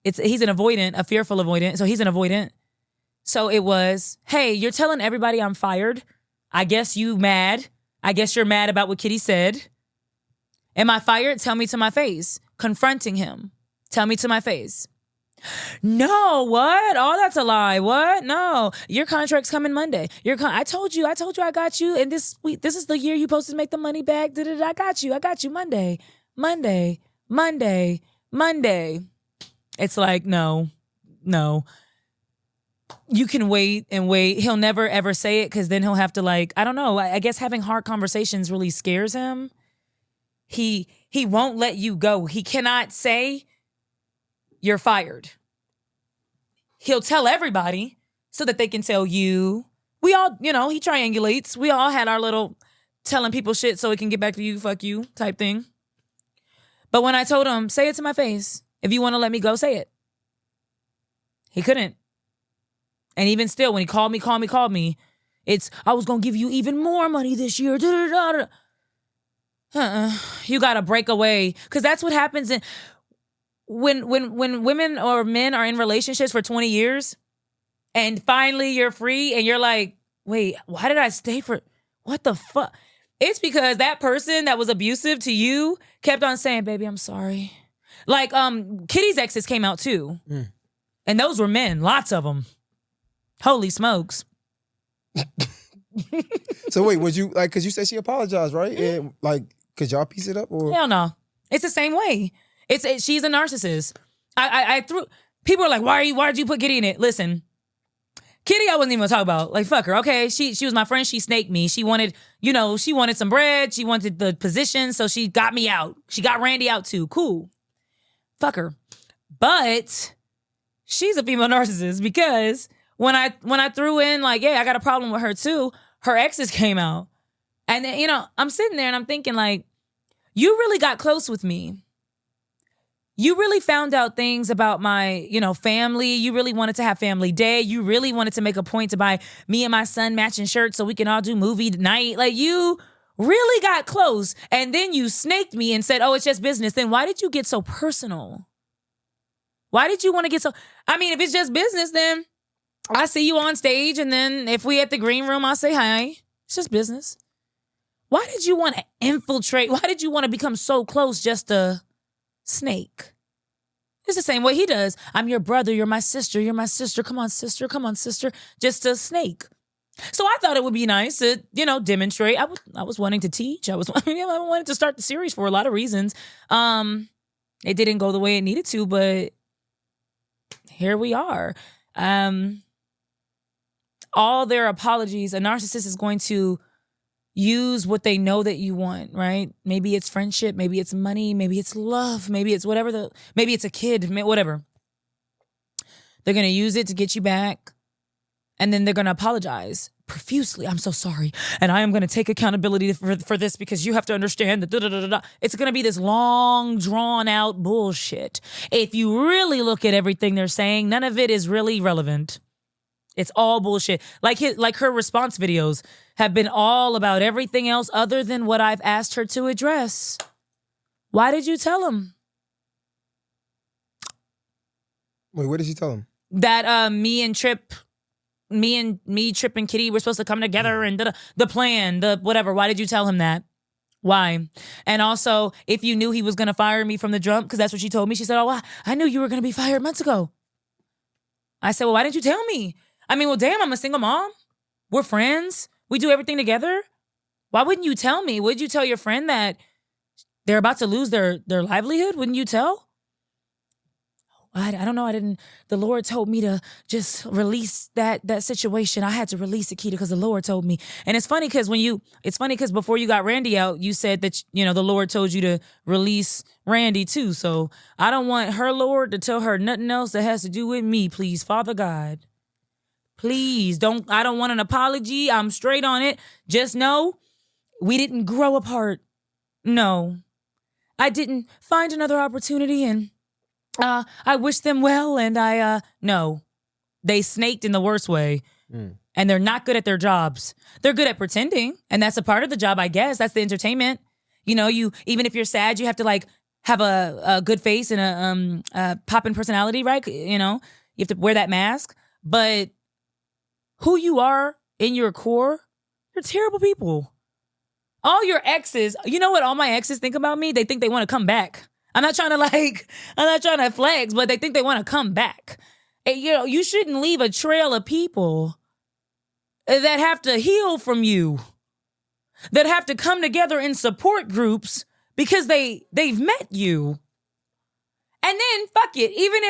avoidant, a fearful avoidant. So he's an avoidant. So it was, hey, you're telling everybody I'm fired. I guess you mad. I guess you're mad about what Kitty said. Am I fired? Tell me to my face. Confronting him. Tell me to my face. No, what? Oh, that's a lie. What? No. Your contract's coming Monday. I told you I got you. And this week, this is the year you're supposed to make the money back. I got you Monday. It's like, no. You can wait and wait. He'll never ever say it because then he'll have to I don't know. I guess having hard conversations really scares him. He won't let you go. He cannot say you're fired. He'll tell everybody so that they can tell you. We all, he triangulates. We all had our little telling people shit so it can get back to you, fuck you type thing. But when I told him, say it to my face. If you want to let me go, say it. He couldn't. And even still, when he called me, it's, I was going to give you even more money this year. You got to break away. Because that's what happens when women or men are in relationships for 20 years and finally you're free and you're like, wait, why did I stay for, what the fuck? It's because that person that was abusive to you kept on saying, baby, I'm sorry. Like, Kitty's exes came out too. Mm. And those were men, lots of them. Holy smokes. So wait, was you, because you said she apologized, right? And could y'all piece it up? Or? Hell no. It's the same way. She's a narcissist. People are like, why did you put Kitty in it? Listen, Kitty, I wasn't even gonna talk about. Fuck her, okay? She was my friend. She snaked me. She wanted, she wanted some bread. She wanted the position, so she got me out. She got Randy out too. Cool. Fuck her. But she's a female narcissist because when I threw in I got a problem with her too, her exes came out. And then, I'm sitting there and I'm thinking you really got close with me. You really found out things about my, family. You really wanted to have family day. You really wanted to make a point to buy me and my son matching shirts so we can all do movie night. You really got close. And then you snaked me and said, oh, it's just business. Then why did you get so personal? Why did you want to get so... if it's just business, then I see you on stage. And then if we at the green room, I'll say hi. It's just business. Why did you want to infiltrate? Why did you want to become so close just to... snake? It's the same way he does. I'm your brother. You're my sister. You're my sister. Come on, sister. Come on, sister. Just a snake. So I thought it would be nice to, demonstrate. I was wanting to teach. I wanted to start the series for a lot of reasons. It didn't go the way it needed to, but here we are. All their apologies, a narcissist is going to use what they know that you want, right? Maybe it's friendship, maybe it's money, maybe it's love, maybe it's maybe it's a kid, whatever. They're going to use it to get you back. And then they're going to apologize profusely. I'm so sorry. And I am going to take accountability for this because you have to understand that it's going to be this long, drawn out bullshit. If you really look at everything they're saying, none of it is really relevant. It's all bullshit. Like her response videos have been all about everything else other than what I've asked her to address. Why did you tell him? Wait, what did she tell him? That me and Trip me, Trip, and Kitty were supposed to come together and the plan, the whatever. Why did you tell him that? Why? And also, if you knew he was going to fire me from the jump, because that's what she told me. She said, oh, I knew you were going to be fired months ago. I said, well, why didn't you tell me? I mean, well, damn, I'm a single mom. We're friends. We do everything together. Why wouldn't you tell me? Would you tell your friend that they're about to lose their livelihood? Wouldn't you tell? I don't know. I didn't. The Lord told me to just release that situation. I had to release it, Keita, because the Lord told me. And it's funny because before you got Randy out, you said that, the Lord told you to release Randy too. So I don't want her Lord to tell her nothing else that has to do with me, please. Father God, please I don't want an apology. I'm straight on it. Just know we didn't grow apart. No, I didn't find another opportunity and I wish them well, and no. They snaked in the worst way, and they're not good at their jobs. They're good at pretending, and that's a part of the job, I guess. That's the entertainment. You even if you're sad, you have to, like, have a good face and a poppin' personality, right? You have to wear that mask. But who you are in your core, you're terrible people. All your exes, you know what all my exes think about me? They think they want to come back. I'm not trying to flex, but they think they want to come back. And, you shouldn't leave a trail of people that have to heal from you, that have to come together in support groups because they've met you. And then fuck it, even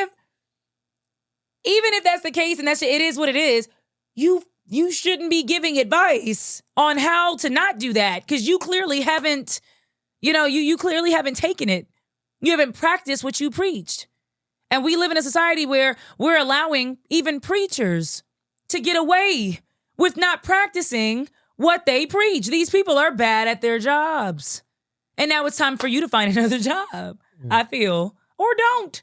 if that's the case and it is what it is, you shouldn't be giving advice on how to not do that because you clearly haven't, you clearly haven't taken it. You haven't practiced what you preached. And we live in a society where we're allowing even preachers to get away with not practicing what they preach. These people are bad at their jobs. And now it's time for you to find another job, I feel. Or don't.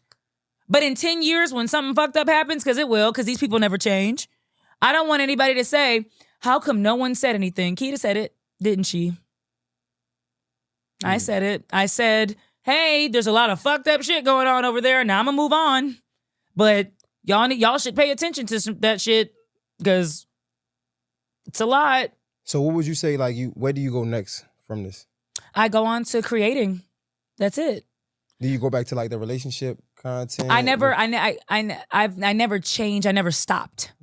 But in 10 years, when something fucked up happens, because it will, because these people never change, I don't want anybody to say, how come no one said anything? Keita said it, didn't she? I said it. I said, hey, there's a lot of fucked up shit going on over there. Now I'm gonna move on. But y'all should pay attention to that shit because it's a lot. So what would you say, where do you go next from this? I go on to creating. That's it. Do you go back to the relationship content? I never changed. I never stopped.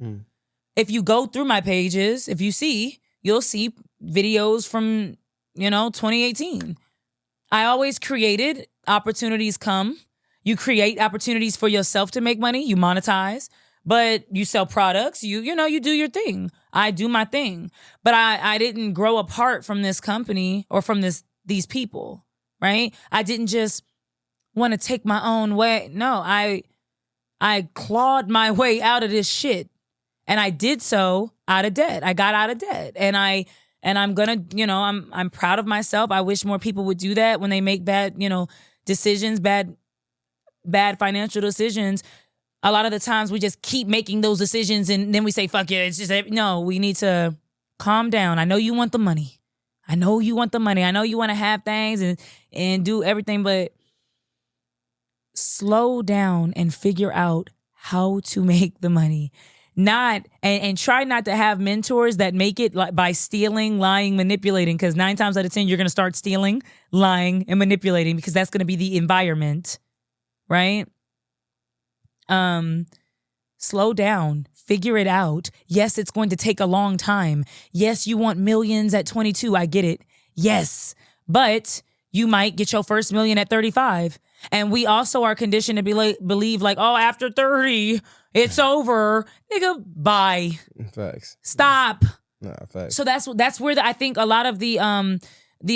If you go through my pages, you'll see videos from, 2018. I always created. Opportunities come. You create opportunities for yourself to make money. You monetize, but you sell products. You do your thing. I do my thing. But I didn't grow apart from this company or from these people, right? I didn't just want to take my own way. No, I clawed my way out of this shit. And I did so out of debt. I got out of debt. And I'm gonna, I'm proud of myself. I wish more people would do that when they make bad, decisions, bad financial decisions. A lot of the times we just keep making those decisions and then we say, fuck it. It's just, no, we need to calm down. I know you want the money. I know you want to have things and do everything, but slow down and figure out how to make the money. And try not to have mentors that make it by stealing, lying, manipulating, because 9 times out of 10, you're going to start stealing, lying, and manipulating because that's going to be the environment, right? Slow down, figure it out. Yes, it's going to take a long time. Yes, you want millions at 22. I get it. Yes, but you might get your first million at 35. And we also are conditioned to believe after 30, it's over. Nigga, bye. Facts. Stop. Nah, facts. So that's where I think a lot of the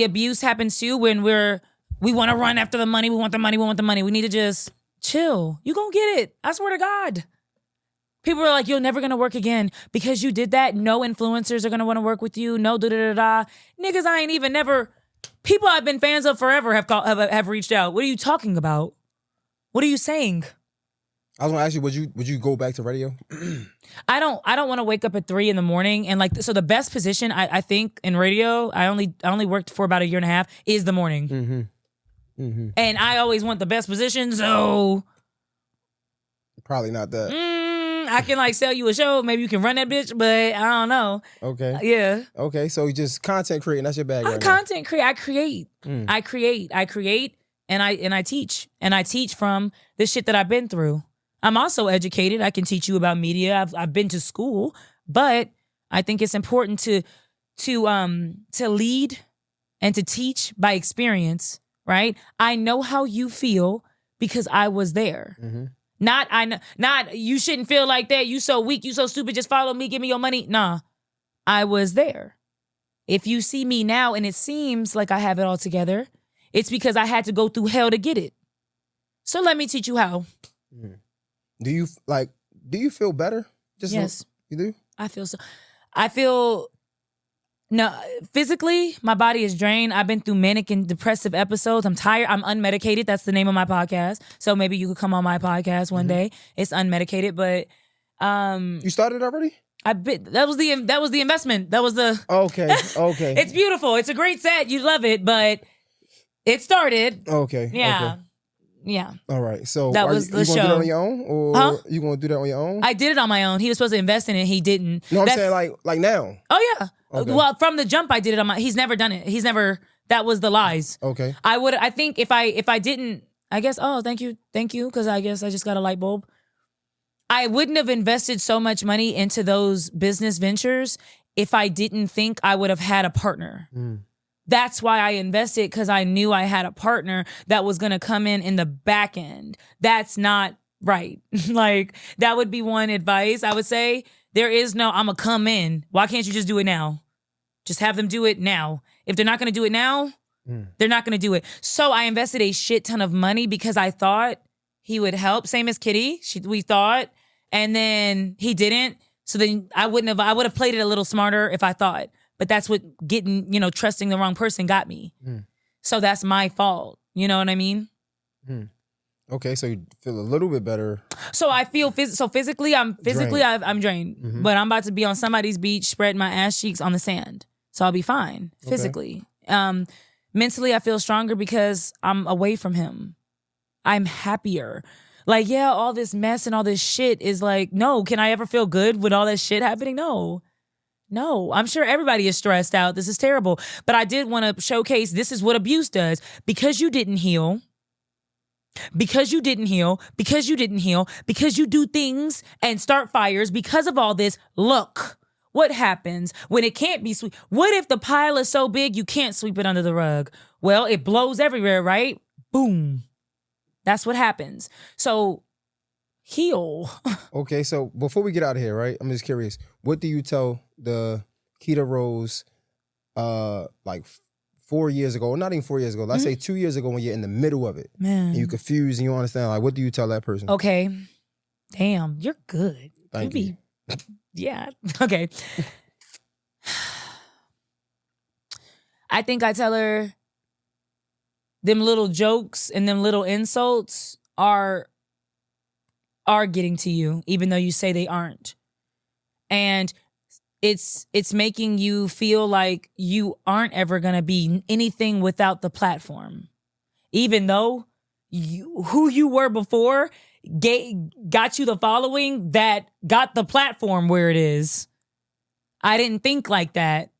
abuse happens too, when we want to run after the money. We want the money. We need to just chill. You gonna get it. I swear to God. People are like, you're never gonna work again because you did that. No influencers are gonna want to work with you. No da-da-da-da. Niggas I ain't even never... People I've been fans of forever have reached out. What are you talking about? What are you saying? I was gonna ask you, would you go back to radio? I don't want to wake up at 3 a.m. and so the best position I think in radio, I only worked for about a year and a half, is the morning. Mm-hmm. Mm-hmm. And I always want the best position, so probably not that. I can like sell you a show. Maybe you can run that bitch, but I don't know. Okay. Yeah. Okay. So you just content creating. That's your bag right now. Content create. I create. I create, and I teach. And I teach from the shit that I've been through. I'm also educated. I can teach you about media. I've been to school, but I think it's important to lead and to teach by experience, right? I know how you feel because I was there. Not you shouldn't feel like that. You so weak, you so stupid, just follow me, give me your money. Nah, I was there. If you see me now and it seems like I have it all together, it's because I had to go through hell to get it. So let me teach you how. Do you feel better? Yes. You do? I feel no, physically, my body is drained. I've been through manic and depressive episodes. I'm tired. I'm unmedicated. That's the name of my podcast. So maybe you could come on my podcast one day. It's unmedicated, but you started already? That was the investment. That was the Okay. It's beautiful. It's a great set. You love it, but it started. Okay. Yeah. Okay. Yeah. All right. So that was the you gonna show. do that on your own, or you gonna do that on your own? I did it on my own. He was supposed to invest in it. He didn't. No, I'm saying like now. Oh yeah. Okay. Well, from the jump, I did it on my. He's never done it. He's never. That was the lies. Okay. I think if I didn't, I guess. Oh, thank you, because I guess I just got a light bulb. I wouldn't have invested so much money into those business ventures if I didn't think I would have had a partner. That's why I invested, because I knew I had a partner that was going to come in the back end. That's not right. Like, that would be one advice I would say. There is no, I'm going to come in. Why can't you just do it now? Just have them do it now. If they're not going to do it now, they're not going to do it. So I invested a shit ton of money because I thought he would help. Same as Kitty. We thought. And then he didn't. So then I would have played it a little smarter if I thought. But that's what getting, trusting the wrong person got me. So that's my fault. You know what I mean? Okay, so you feel a little bit better. So I feel physically, I'm drained. But I'm about to be on somebody's beach, spreading my ass cheeks on the sand. So I'll be fine physically. Mentally, I feel stronger because I'm away from him. I'm happier. Like, yeah, all this mess and all this shit is like, no, can I ever feel good with all that shit happening? No, I'm sure everybody is stressed out. This is terrible. But I did want to showcase this is what abuse does. Because you didn't heal, because you do things and start fires because of all this, look what happens when it can't be swept. What if the pile is so big you can't sweep it under the rug? Well, it blows everywhere, right? Boom. That's what happens. So heal. Okay, so before we get out of here, right? I'm just curious. What do you tell the Keita Rose like 4 years ago, or not even 4 years ago, let's say 2 years ago when you're in the middle of it. Man. And you're confused and you don't understand, like, what do you tell that person? Okay. Damn, you're good. Thank you. Yeah. Okay. I think I tell her them little jokes and them little insults are getting to you, even though you say they aren't. And it's making you feel like you aren't ever going to be anything without the platform. Even though who you were before got you the following that got the platform where it is. I didn't think like that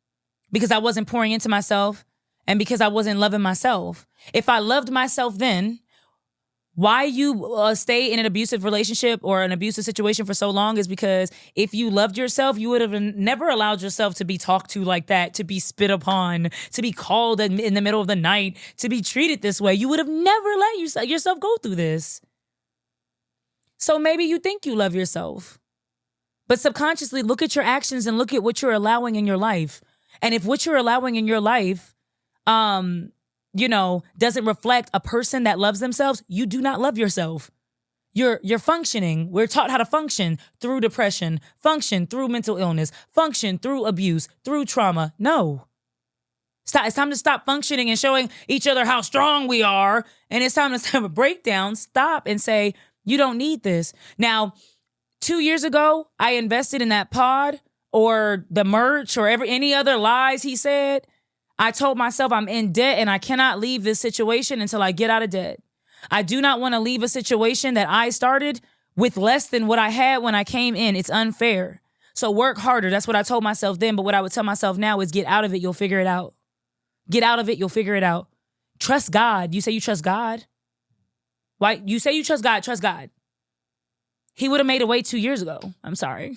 because I wasn't pouring into myself and because I wasn't loving myself. If I loved myself then, why you stay in an abusive relationship or an abusive situation for so long is because if you loved yourself, you would have never allowed yourself to be talked to like that, to be spit upon, to be called in the middle of the night, to be treated this way. You would have never let yourself go through this. So maybe you think you love yourself, but subconsciously look at your actions and look at what you're allowing in your life. And if what you're allowing in your life, doesn't reflect a person that loves themselves, you do not love yourself. You're functioning. We're taught how to function through depression, function through mental illness, function through abuse, through trauma. No. Stop. It's time to stop functioning and showing each other how strong we are. And it's time to have a breakdown. Stop and say, you don't need this. Now, 2 years ago, I invested in that pod or the merch or any other lies he said. I told myself I'm in debt and I cannot leave this situation until I get out of debt. I do not want to leave a situation that I started with less than what I had when I came in. It's unfair. So work harder. That's what I told myself then. But what I would tell myself now is get out of it. You'll figure it out. Get out of it. You'll figure it out. Trust God. You say you trust God? Why? You say you trust God. Trust God. He would have made a way 2 years ago. I'm sorry.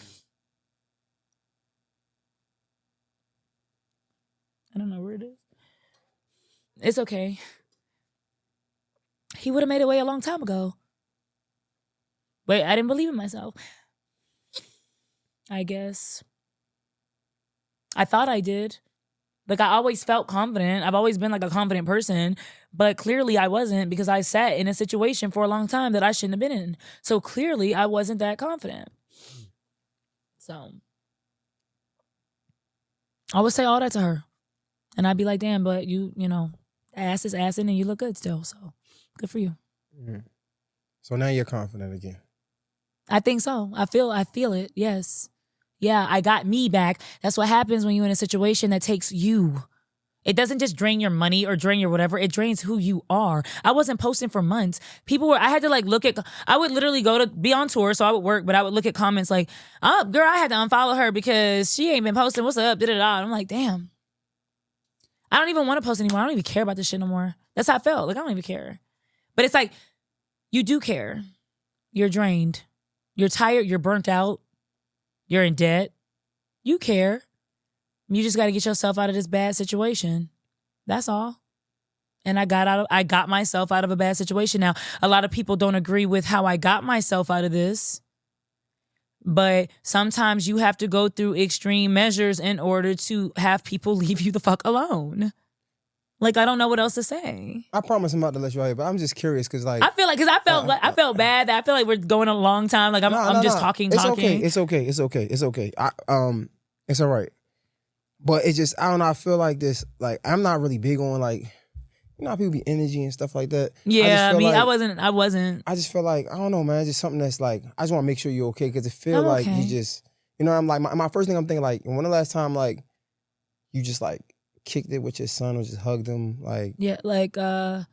I don't know where it is. It's okay. He would have made a way a long time ago. Wait, I didn't believe in myself. I guess. I thought I did. Like, I always felt confident. I've always been like a confident person, but clearly I wasn't because I sat in a situation for a long time that I shouldn't have been in. So clearly I wasn't that confident. So I would say all that to her. And I'd be like, damn, but you know, ass is assing and you look good still. So good for you. Mm-hmm. So now you're confident again. I think so. I feel it. Yes. Yeah, I got me back. That's what happens when you're in a situation that takes you. It doesn't just drain your money or drain your whatever. It drains who you are. I wasn't posting for months. I had to like look at, I would literally be on tour, so I would work, but I would look at comments like, oh, girl, I had to unfollow her because she ain't been posting. What's up? Da-da-da. And I'm like, damn. I don't even want to post anymore. I don't even care about this shit no more. That's how I felt. Like, I don't even care. But it's like, you do care. You're drained. You're tired. You're burnt out. You're in debt. You care. You just got to get yourself out of this bad situation. That's all. And I got myself out of a bad situation. Now, a lot of people don't agree with how I got myself out of this. But sometimes you have to go through extreme measures in order to have people leave you the fuck alone. Like, I don't know what else to say. I promise I'm about to let you out here, but I'm just curious because, like, I feel like, because I felt bad. I feel like we're going a long time. Like, I'm just talking. It's okay. It's okay. It's all right. But it just, I don't know. I feel like this. Like, I'm not really big on, like, you know how people be energy and stuff like that. Yeah, I wasn't. I just feel like, I don't know, man. It's just something that's like, I just want to make sure you're okay because it feels like you just, you know, I'm like, my first thing I'm thinking, like, when the last time, like, you just, like, kicked it with your son or just hugged him, like, yeah, like, because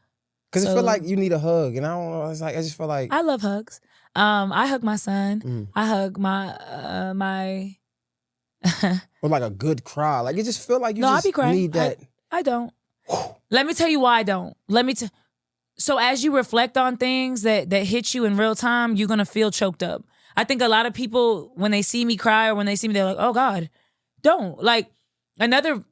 it feel like you need a hug, and I don't know. It's like I just feel like I love hugs. I hug my son. I hug my or like a good cry. Like, it just feel like you I be crying. Need that. I don't. Let me tell you why I don't. So as you reflect on things that hit you in real time, you're gonna feel choked up. I think a lot of people, when they see me cry or when they see me, they're like, "Oh God, don't." Like, another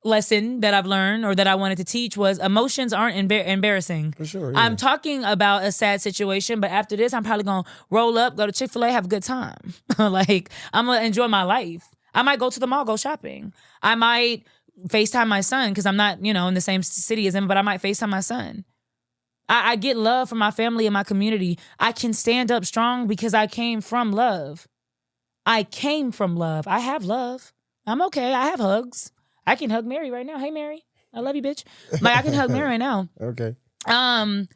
lesson that I've learned or that I wanted to teach was emotions aren't embarrassing. For sure. Yeah. I'm talking about a sad situation, but after this, I'm probably gonna roll up, go to Chick-fil-A, have a good time. Like, I'm gonna enjoy my life. I might go to the mall, go shopping. I might FaceTime my son because I'm not, in the same city as him, but I might FaceTime my son. I get love from my family and my community. I can stand up strong because I came from love. I have love. I'm okay. I have hugs. I can hug Mary right now. Hey, Mary. I love you, bitch. Like, I can hug Mary right now. Okay. I'm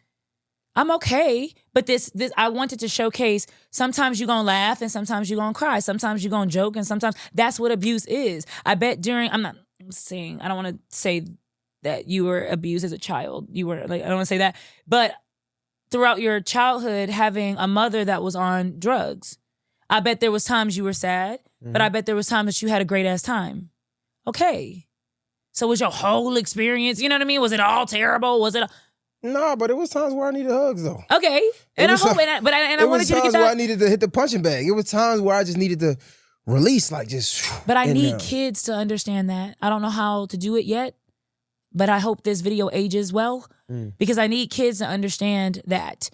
okay. But this I wanted to showcase, sometimes you're going to laugh and sometimes you're going to cry. Sometimes you're going to joke and sometimes that's what abuse is. I bet I don't want to say that you were abused as a child. I don't want to say that. But throughout your childhood, having a mother that was on drugs, I bet there was times you were sad, but I bet there was times that you had a great ass time. Okay. So was your whole experience, you know what I mean? Was it all terrible? No, but it was times where I needed hugs though. Okay. And I hope, I wanted you to get that. It was times where I needed to hit the punching bag. It was times where I just needed to release, like, just. But I need kids to understand that. I don't know how to do it yet, but I hope this video ages well because I need kids to understand that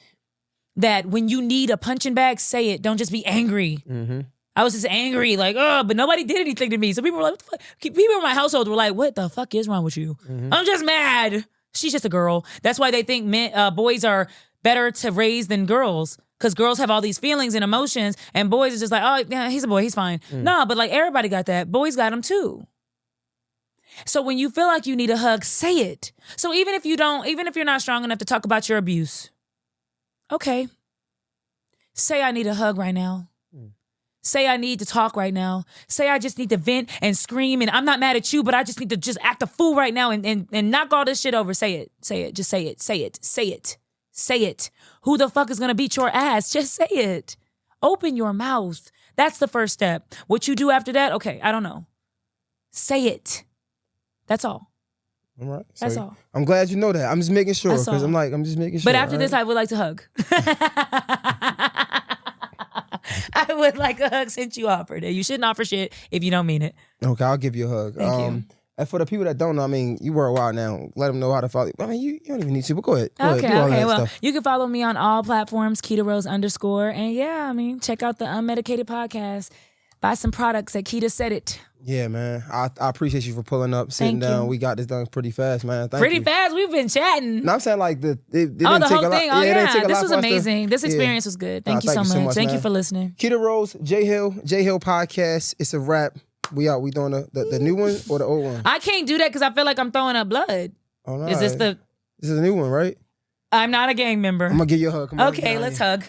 when you need a punching bag, say it. Don't just be angry. Mm-hmm. I was just angry, like, but nobody did anything to me. So people were like, what the fuck? People in my household were like, what the fuck is wrong with you? Mm-hmm. I'm just mad. She's just a girl. That's why they think boys are better to raise than girls. Because girls have all these feelings and emotions, and boys are just like, oh, yeah, he's a boy, he's fine. No, but like, everybody got that. Boys got them too. So when you feel like you need a hug, say it. So even if you're not strong enough to talk about your abuse, okay, say I need a hug right now. Say I need to talk right now. Say I just need to vent and scream and I'm not mad at you, but I just need to just act a fool right now and knock all this shit over. Say it. Say it. Just say it. Say it. Say it. Say it. Who the fuck is gonna beat your ass? Just say it. Open your mouth. That's the first step. What you do after that, okay, I don't know. Say it. That's all. All right. That's all. I'm glad you know that. I'm just making sure That's because all. I'm just making sure. But after this, I would like to hug. I would like a hug since you offered it. You shouldn't offer shit if you don't mean it. Okay, I'll give you a hug. Thank you. And for the people that don't know, I mean, you were a while now. Let them know how to follow you. I mean, you don't even need to, but go ahead. Okay. Well, stuff. you can follow me on all platforms, Keita_Rose_. And yeah, I mean, check out the Unmedicated podcast. Buy some products at Keita Said It. Yeah, man. I appreciate you for pulling up, sitting down. We got this done pretty fast, man. Thank you. Fast. We've been chatting. No, I'm saying like it didn't the take whole a lot. thing. Oh it didn't take a this lot was for us amazing. This experience was good. Thank you so much. Thank you for listening. Keita_Rose, J Hill podcast. It's a wrap. We out. We doing the new one or the old one? I can't do that because I feel like I'm throwing up blood. Oh no. Is this the? This is a new one, right? I'm not a gang member. I'm gonna give you a hug. Come on, okay, let's hug.